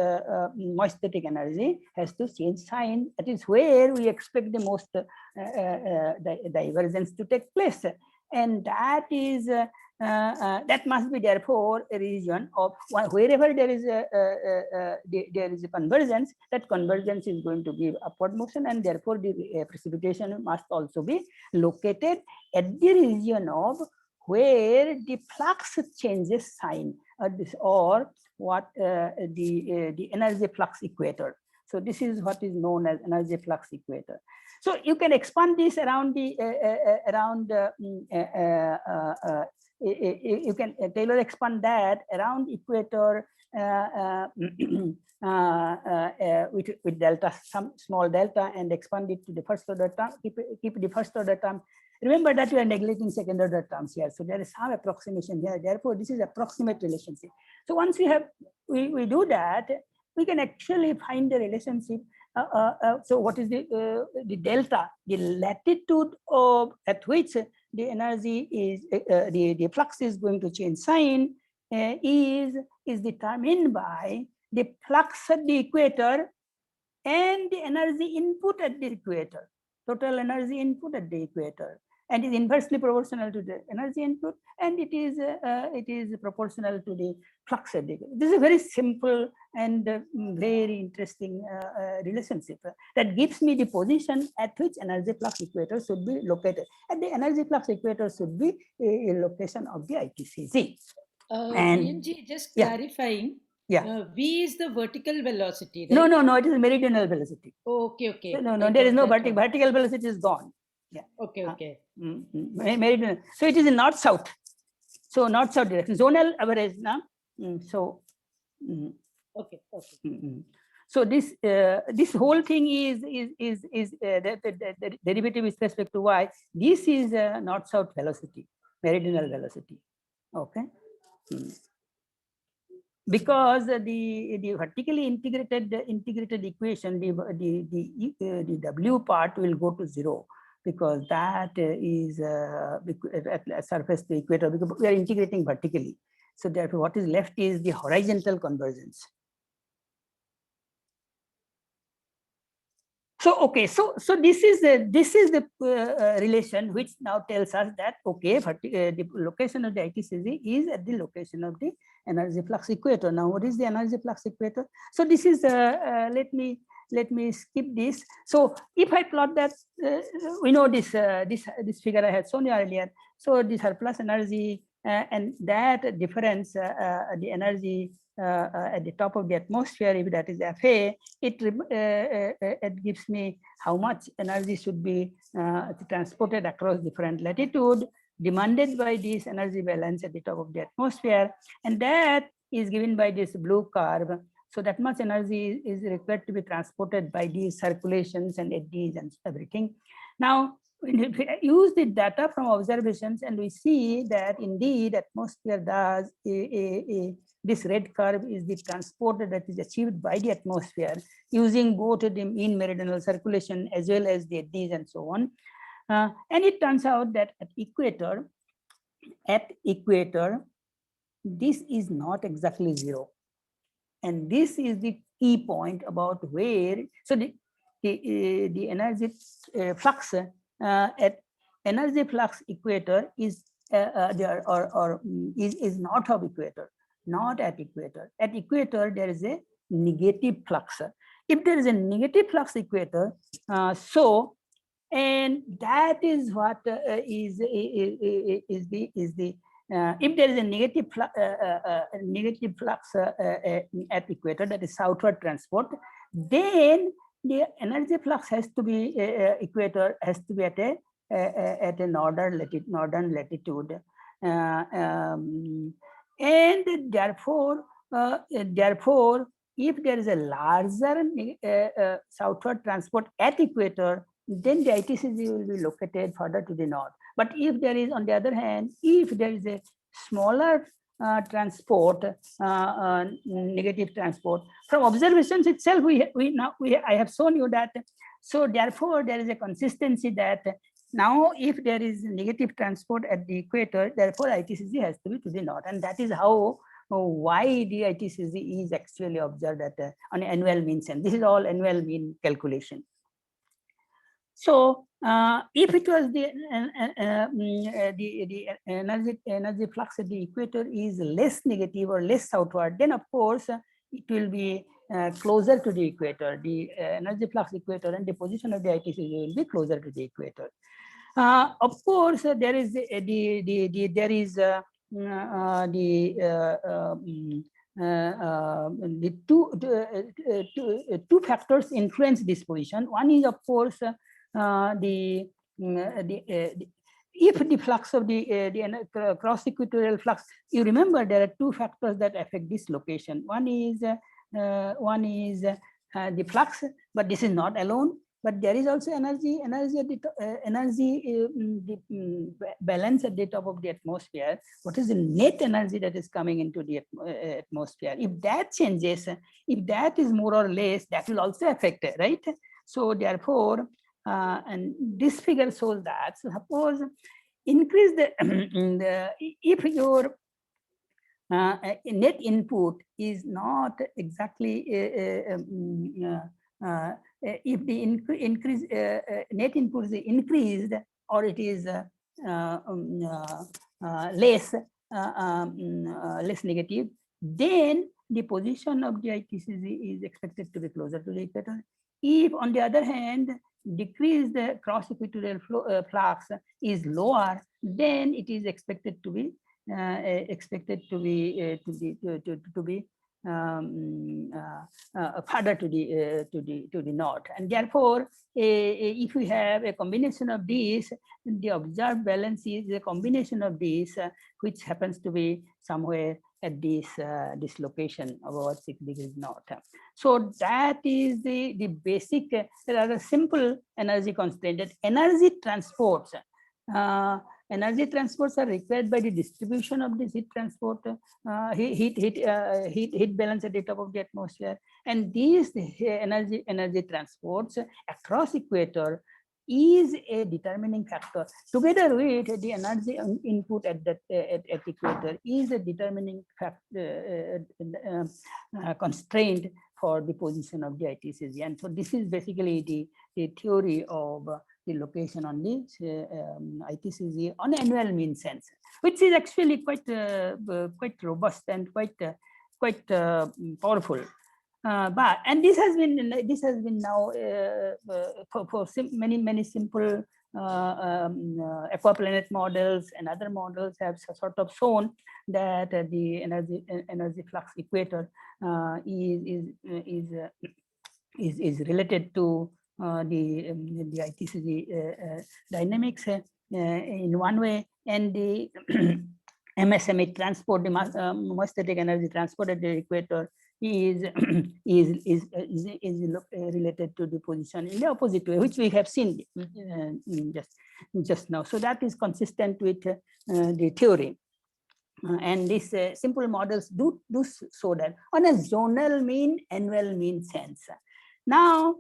[SPEAKER 1] moist static energy has to change sign. That is where we expect the most divergence to take place, and that is that must be therefore a region of wherever there is a convergence. That convergence is going to give upward motion, and therefore the precipitation must also be located at the region of where the flux changes sign, or what the energy flux equator. So this is what is known as energy flux equator. So you can expand this around the you can Taylor expand that around equator with delta, some small delta, and expand it to the first order term. Keep the first order term. Remember that we are neglecting second order terms here. So there is some approximation here. Therefore, this is approximate relationship. So once we do that, we can actually find the relationship. So what is the delta, the latitude of at which the energy is the flux is going to change sign is determined by the flux at the equator and the energy input at the equator, total energy input at the equator, and is inversely proportional to the energy input, and it is proportional to the flux at the equator. This is a very simple and very interesting relationship that gives me the position at which energy flux equator should be located, and the energy flux equator should be a location of the ITCZ.
[SPEAKER 2] And just clarifying.
[SPEAKER 1] Yeah.
[SPEAKER 2] V is the vertical velocity, right?
[SPEAKER 1] No, it is meridional velocity.
[SPEAKER 2] Okay.
[SPEAKER 1] So, no, there is no vertical velocity is gone. Yeah.
[SPEAKER 2] Okay.
[SPEAKER 1] Meridian. So it is in north-south. So north-south direction, zonal average now.
[SPEAKER 2] Okay.
[SPEAKER 1] So this whole thing is the derivative with respect to y. This is north-south velocity, meridional velocity. Okay. Because the vertically integrated equation, the W part will go to 0, because that is at surface to equator, because we are integrating vertically. So therefore, what is left is the horizontal convergence. So okay, so this is the relation which now tells us that okay, the location of the ITCZ is at the location of the energy flux equator. Now, what is the energy flux equator? So this is let me skip this. So if I plot that, we know this figure I had shown you earlier. So the surplus energy and that difference, the energy at the top of the atmosphere, if that is FA, it gives me how much energy should be transported across different latitude, demanded by this energy balance at the top of the atmosphere, and that is given by this blue curve. So that much energy is required to be transported by these circulations and eddies and everything. Now, we use the data from observations, and we see that indeed atmosphere does this red curve is the transport that is achieved by the atmosphere using both the mean meridional circulation as well as the eddies and so on. And it turns out that at equator, this is not exactly 0. And this is the key point about where, so the energy flux at energy flux equator is there or is not of equator, not at equator. At equator, there is a negative flux. If there is a negative flux equator, and that is what is the if there is a negative flux at equator, that is southward transport, then the energy flux has to be equator has to be at a northern latitude, and therefore if there is a larger southward transport at equator, then the ITCZ will be located further to the north. But if there is, on the other hand, if there is a smaller transport, negative transport from observations itself, I have shown you that. So therefore, there is a consistency that Now, if there is negative transport at the equator, therefore ITCZ has to be to the north, and that is how why the ITCZ is actually observed at on annual mean sense. This is all annual mean calculation. So, if it was the energy flux at the equator is less negative or less southward, then of course it will be closer to the equator. The energy flux equator and the position of the ITCZ will be closer to the equator. Of course, there is two factors influence this position. One is, of course, if the flux of the cross equatorial flux, you remember there are two factors that affect this location. One is the flux, but this is not alone. But there is also energy balance at the top of the atmosphere. What is the net energy that is coming into the atmosphere? If that changes, if that is more or less, that will also affect it, right? So therefore, and this figure shows that. So suppose increase if your net input is not exactly if the increase net input is increased or it is less less negative, then the position of the ITCZ is expected to be closer to the equator. If, on the other hand, decreased cross equatorial flux is lower, then it is expected to be further to the north, and therefore, if we have a combination of these, the observed balance is a combination of these, which happens to be somewhere at this this location about 6 degrees north. So that is the basic, rather simple energy constraint. That energy transports. Energy transports are required by the distribution of this heat transport, heat balance at the top of the atmosphere, and these energy transports across equator is a determining factor, together with the energy input at equator is a determining constraint for the position of the ITCZ. And so this is basically the theory of the location on the ITCZ on annual mean sense, which is actually quite robust and quite powerful. And this has been now for many simple aquaplanet models and other models have sort of shown that the energy flux equator is related to the ITCZ dynamics in one way, and the MSME transport, the mass static energy transport at the equator is related to the position in the opposite way, which we have seen just now. So that is consistent with the theory. And these simple models do show that on a zonal mean, annual mean sense. Now,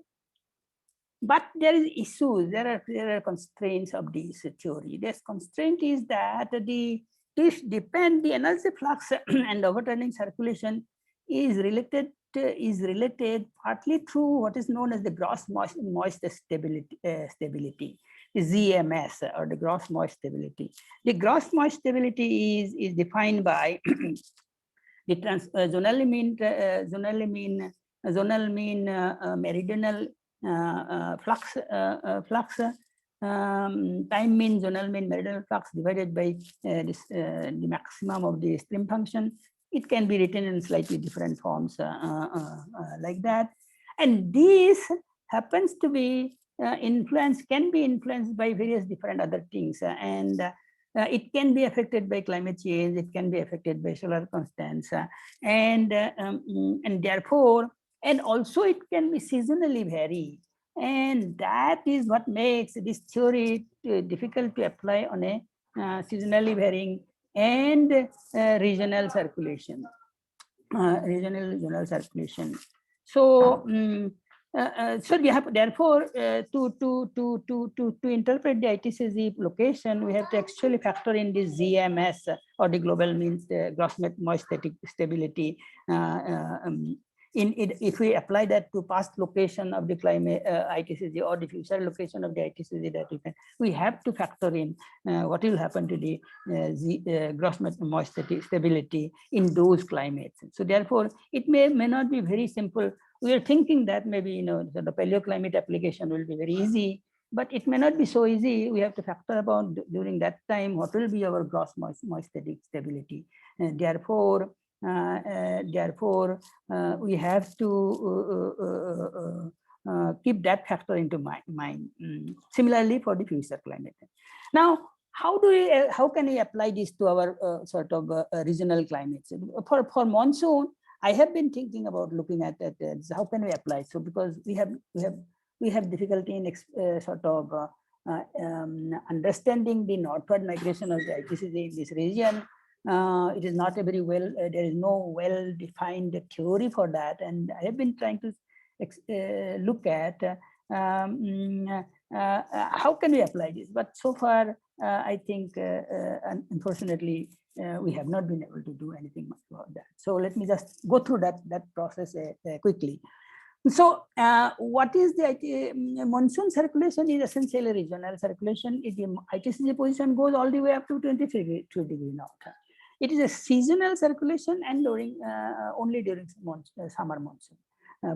[SPEAKER 1] but there is issues. There are constraints of this theory. This constraint is that the energy flux and overturning circulation is related partly through what is known as the gross moisture stability, the ZMS, or the gross moisture stability. The gross moisture stability is defined by the zonal mean meridional flux, time mean zonal mean meridional flux divided by the maximum of the stream function. It can be written in slightly different forms like that. And this happens to be can be influenced by various different other things. And it can be affected by climate change. It can be affected by solar constants. And therefore, and also it can be seasonally vary. And that is what makes this theory difficult to apply on a seasonally varying and regional circulation. So So we have therefore to interpret the ITCZ location, we have to actually factor in the ZMS or the global means gross moist static stability. If we apply that to past location of the climate ITCZ or the future location of the ITCZ that we have to factor in what will happen to the gross moist static stability in those climates. So therefore, it may not be very simple. We are thinking that maybe the paleoclimate application will be very easy, but it may not be so easy. We have to factor about during that time what will be our gross moist static stability, and therefore we have to keep that factor into mind. Similarly for the future climate. Now, how can we apply this to our sort of regional climates? For monsoon, I have been thinking about looking at that. How can we apply? So because we have difficulty in sort of understanding the northward migration of the ITCZ in this region. It is not a very well. There is no well-defined theory for that, and I have been trying to look at how can we apply this. But so far, I think unfortunately. We have not been able to do anything much about that. So let me just go through that process quickly. So what is the monsoon circulation is essentially regional circulation. The ITCZ position goes all the way up to 23 degree north. It is a seasonal circulation and during only during summer monsoon,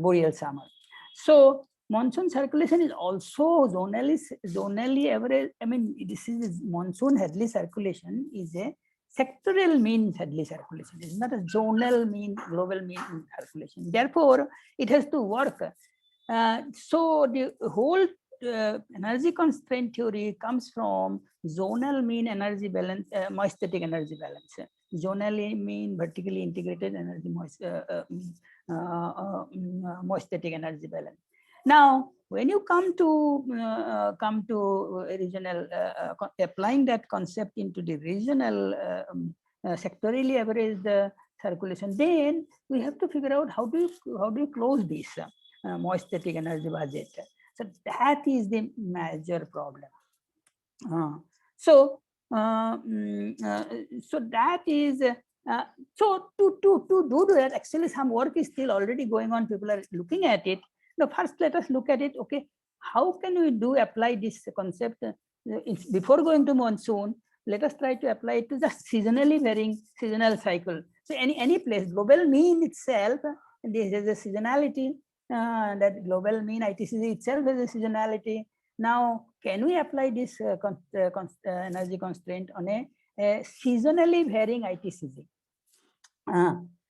[SPEAKER 1] boreal summer. So monsoon circulation is also zonally average. I mean, this is monsoon Hadley circulation is a sectoral mean Hadley circulation. It is not a zonal mean, global mean circulation. Therefore, it has to work. So the whole energy constraint theory comes from zonal mean energy balance, moist static energy balance. Zonally mean vertically integrated energy moist static energy balance. Now, when you come to regional, applying that concept into the regional sectorally averaged circulation, then we have to figure out how do you close this moist static energy budget. So that is the major problem. So that is so to do that. Actually, some work is still already going on. People are looking at it. Now, first, let us look at it. Okay, how can we apply this concept before going to monsoon? Let us try to apply it to just seasonally varying seasonal cycle. So any place, global mean itself, this is a seasonality. That global mean ITCZ itself has a seasonality. Now, can we apply this energy constraint on a seasonally varying ITCZ?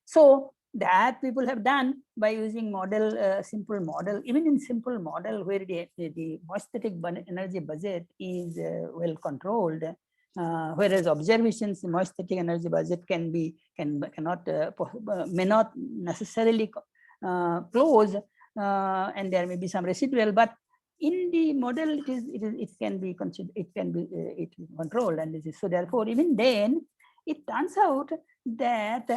[SPEAKER 1] So that people have done by using model, simple model. Even in simple model where the moist static energy budget is well controlled, whereas observations moist static energy budget may not necessarily close, and there may be some residual, but in the model it can be controlled, and this is so. Therefore, even then, it turns out that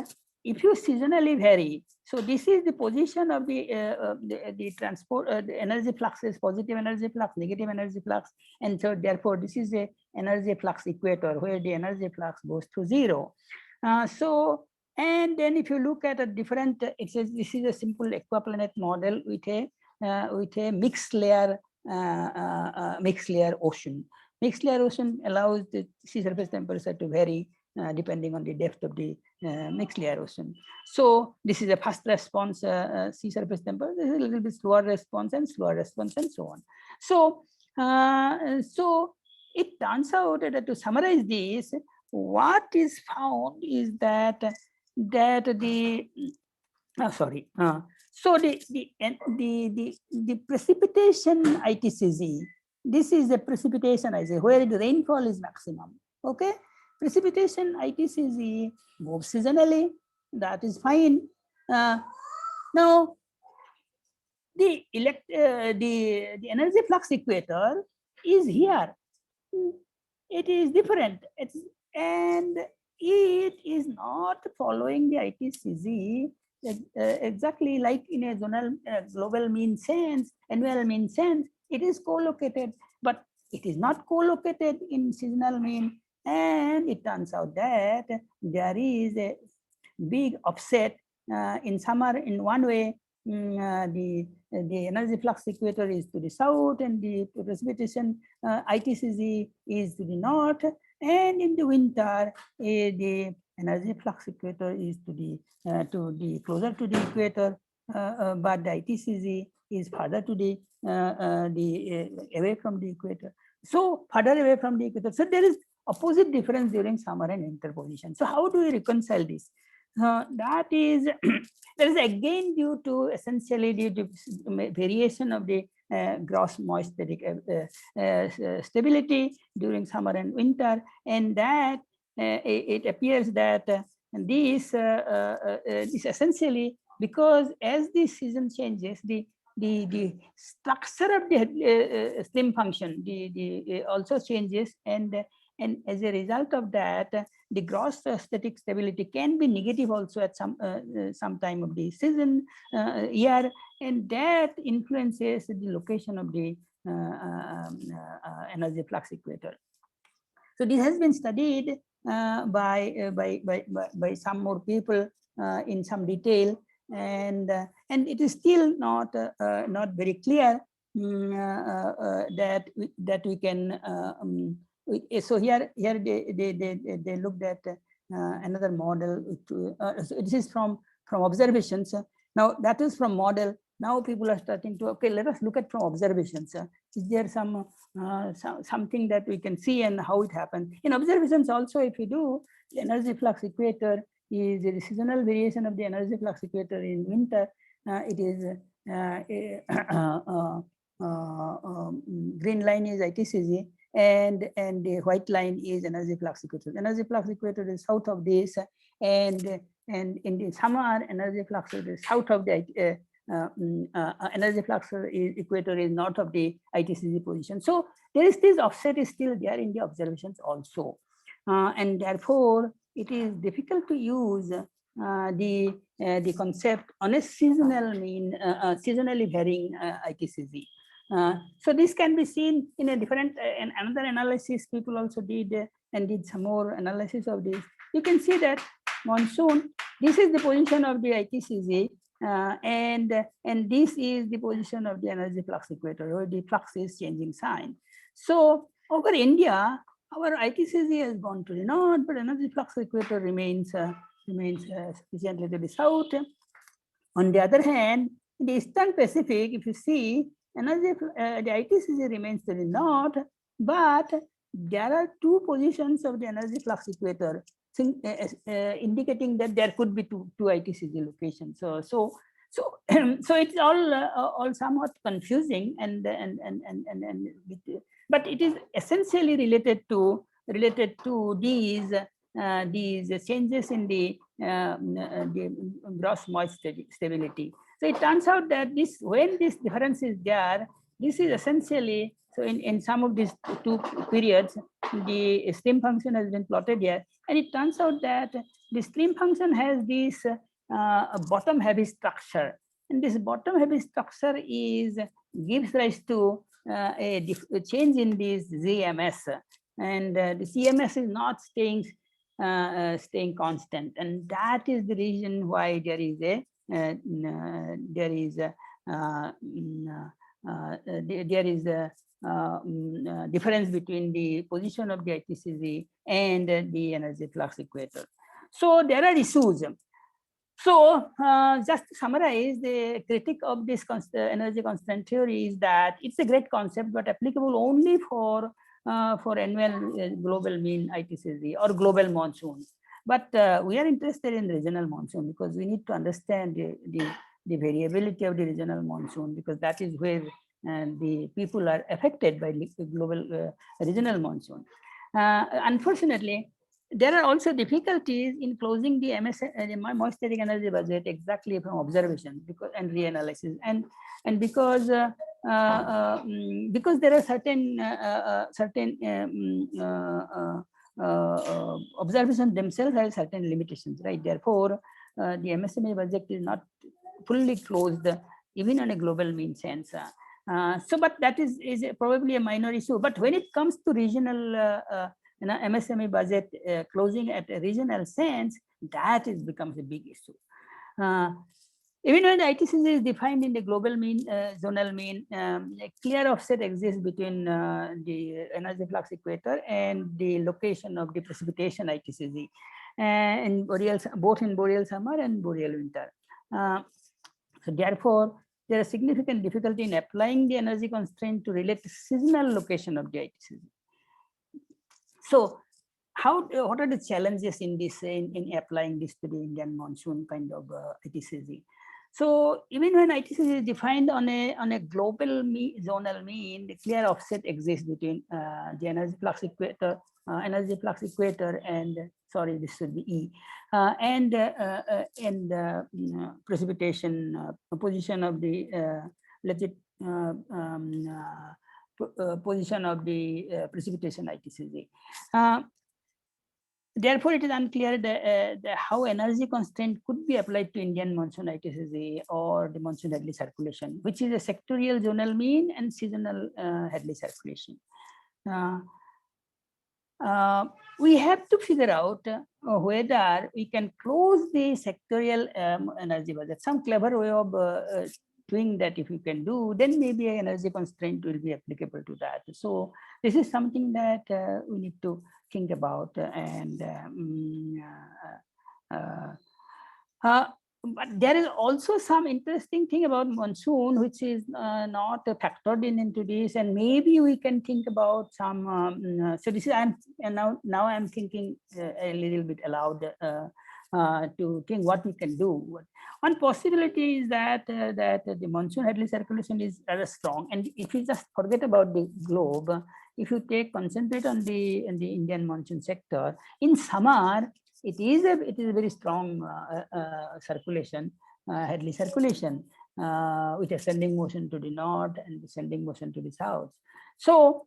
[SPEAKER 1] if you seasonally vary, so this is the position of the transport, the energy fluxes, positive energy flux, negative energy flux, and so therefore this is a energy flux equator where the energy flux goes to zero. So, and then if you look at a different, it says this is a simple aquaplanet model with a mixed layer ocean. Mixed layer ocean allows the sea surface temperature to vary depending on the depth of the mixed layer ocean. So this is a fast response sea surface temperature. This is a little bit slower response, and so on. So so it turns out that to summarize this, what is found is that the so the precipitation ITCZ, this is the precipitation I say where the rainfall is maximum. Okay, precipitation ITCZ moves seasonally. That is fine. Now the energy flux equator is here. It is different. And it is not following the ITCZ exactly like in a zonal global mean sense, annual mean sense, it is co-located, but it is not co-located in seasonal mean. And it turns out that there is a big offset in summer. In one way, the energy flux equator is to the south, and the precipitation ITCZ is to the north. And in the winter, the energy flux equator is to the closer to the equator, but the ITCZ is further to the away from the equator. So further away from the equator. So there is opposite difference during summer and winter position. So how do we reconcile this? That is that is again due to essentially due to variation of the gross moisture stability during summer and winter, and that it appears that this is essentially because as the season changes, the structure of the stream function also changes, and as a result of that, the gross static stability can be negative also at some time of the season year, and that influences the location of the energy flux equator. So this has been studied by some more people in some detail, and it is still not very clear that we can. So here they looked at another model. So this is from observations. Now that is from model. Now people are starting to, okay, let us look at from observations. Is there something that we can see and how it happened? In observations also, if you do, the energy flux equator is the seasonal variation of the energy flux equator in winter. It is green line is ITCZ, and the white line is energy flux equator. Energy flux equator is south of this, and in the summer, energy flux is south of the energy flux equator is north of the ITCZ position. So there is this offset is still there in the observations also, and therefore it is difficult to use the concept on a seasonal mean, seasonally varying ITCZ. So this can be seen in a different another analysis people also did and did some more analysis of this. You can see that monsoon, this is the position of the ITCZ, and this is the position of the energy flux equator, where the flux is changing sign. So over India, our ITCZ has gone to the north, but energy flux equator remains sufficiently to the south. On the other hand, in the Eastern Pacific, if you see, energy the ITCZ remains to the north, but there are two positions of the energy flux equator, indicating that there could be two ITCZ locations. So it's all somewhat confusing, but it is essentially related to these changes in the gross moisture stability. So it turns out that when this difference is there, this is essentially, so in some of these two periods, the stream function has been plotted here, and it turns out that the stream function has this bottom heavy structure, and this bottom heavy structure gives rise to a change in this ZMS, and the CMS is not staying constant, and that is the reason why there is a difference between the position of the ITCZ and the energy flux equator. So there are issues. So just to summarize, the critique of this energy constant theory is that it's a great concept, but applicable only for annual global mean ITCZ or global monsoon. But we are interested in regional monsoon because we need to understand the variability of the regional monsoon, because that is where the people are affected by global regional monsoon. Unfortunately, there are also difficulties in closing the moisture energy budget exactly from observation and reanalysis, and because there are certain observations themselves have certain limitations, right? Therefore, the MSMA budget is not fully closed, even on a global mean sense. So, but that is probably a minor issue. But when it comes to regional MSME budget closing at a regional sense, that becomes a big issue. Even when the ITCZ is defined in the global mean, zonal mean, a clear offset exists between the energy flux equator and the location of the precipitation ITCZ, in both in boreal summer and boreal winter. So therefore, there is significant difficulty in applying the energy constraint to relate to seasonal location of the ITCZ. So, what are the challenges in this in applying this to the Indian monsoon kind of ITCZ? So even when ITCZ is defined on a global zonal mean, the clear offset exists between the energy flux equator and sorry, this should be E, and precipitation position of the position of the precipitation ITCZ. Therefore, it is unclear how energy constraint could be applied to Indian monsoon ITCZ or the monsoon Hadley circulation, which is a sectorial zonal mean and seasonal Hadley circulation. We have to figure out whether we can close the sectorial energy budget. Some clever way of doing that, if you can do, then maybe an energy constraint will be applicable to that. So this is something that we need to think about. And but there is also some interesting thing about monsoon, which is not factored into this, and maybe we can think about some. So this is now I'm thinking a little bit aloud to think what we can do. One possibility is that the monsoon Hadley circulation is rather strong, and if you just forget about the globe, if you concentrate on the Indian monsoon sector in summer, it is a very strong circulation, Hadley circulation, with ascending motion to the north and descending motion to the south. So,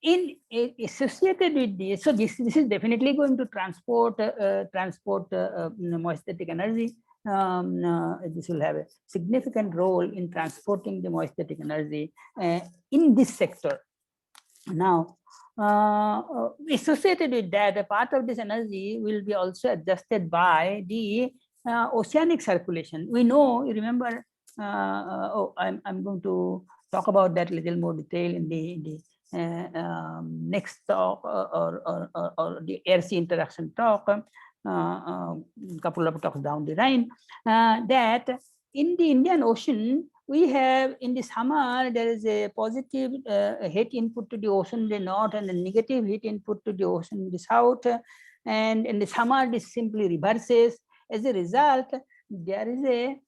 [SPEAKER 1] associated with this, so this is definitely going to transport moistatic energy. This will have a significant role in transporting the moistatic energy in this sector. Now, associated with that, a part of this energy will be also adjusted by the oceanic circulation. We know, you remember, I'm going to talk about that a little more detail in the next talk or the air-sea interaction talk, couple of talks down the line, that in the Indian Ocean, we have in the summer, there is a positive heat input to the ocean in the north and a negative heat input to the ocean in the south. And in the summer, this simply reverses. As a result, there is a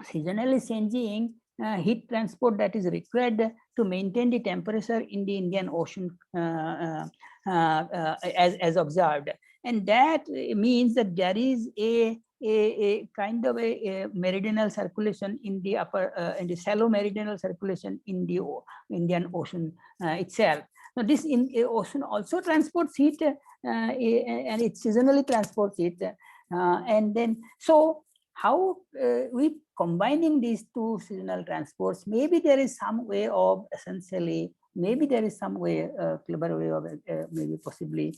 [SPEAKER 1] seasonally changing heat transport that is required to maintain the temperature in the Indian Ocean as observed. And that means that there is a kind of a meridional circulation in the upper, in the shallow meridional circulation in the Indian Ocean itself. Now, this ocean also transports heat, and it seasonally transports heat. And then, so how we combining these two seasonal transports, maybe there is some way of essentially, maybe there is some way, clever way of maybe possibly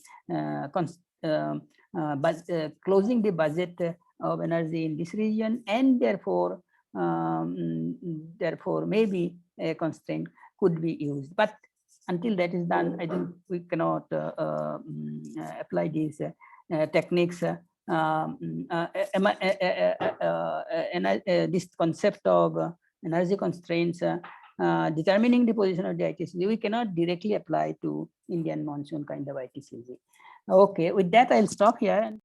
[SPEAKER 1] closing the budget of energy in this region, and therefore maybe a constraint could be used. But until that is done, I think we cannot apply these techniques. This concept of energy constraints determining the position of the ITCZ, we cannot directly apply to Indian monsoon kind of ITCZ. Okay, with that I'll stop here.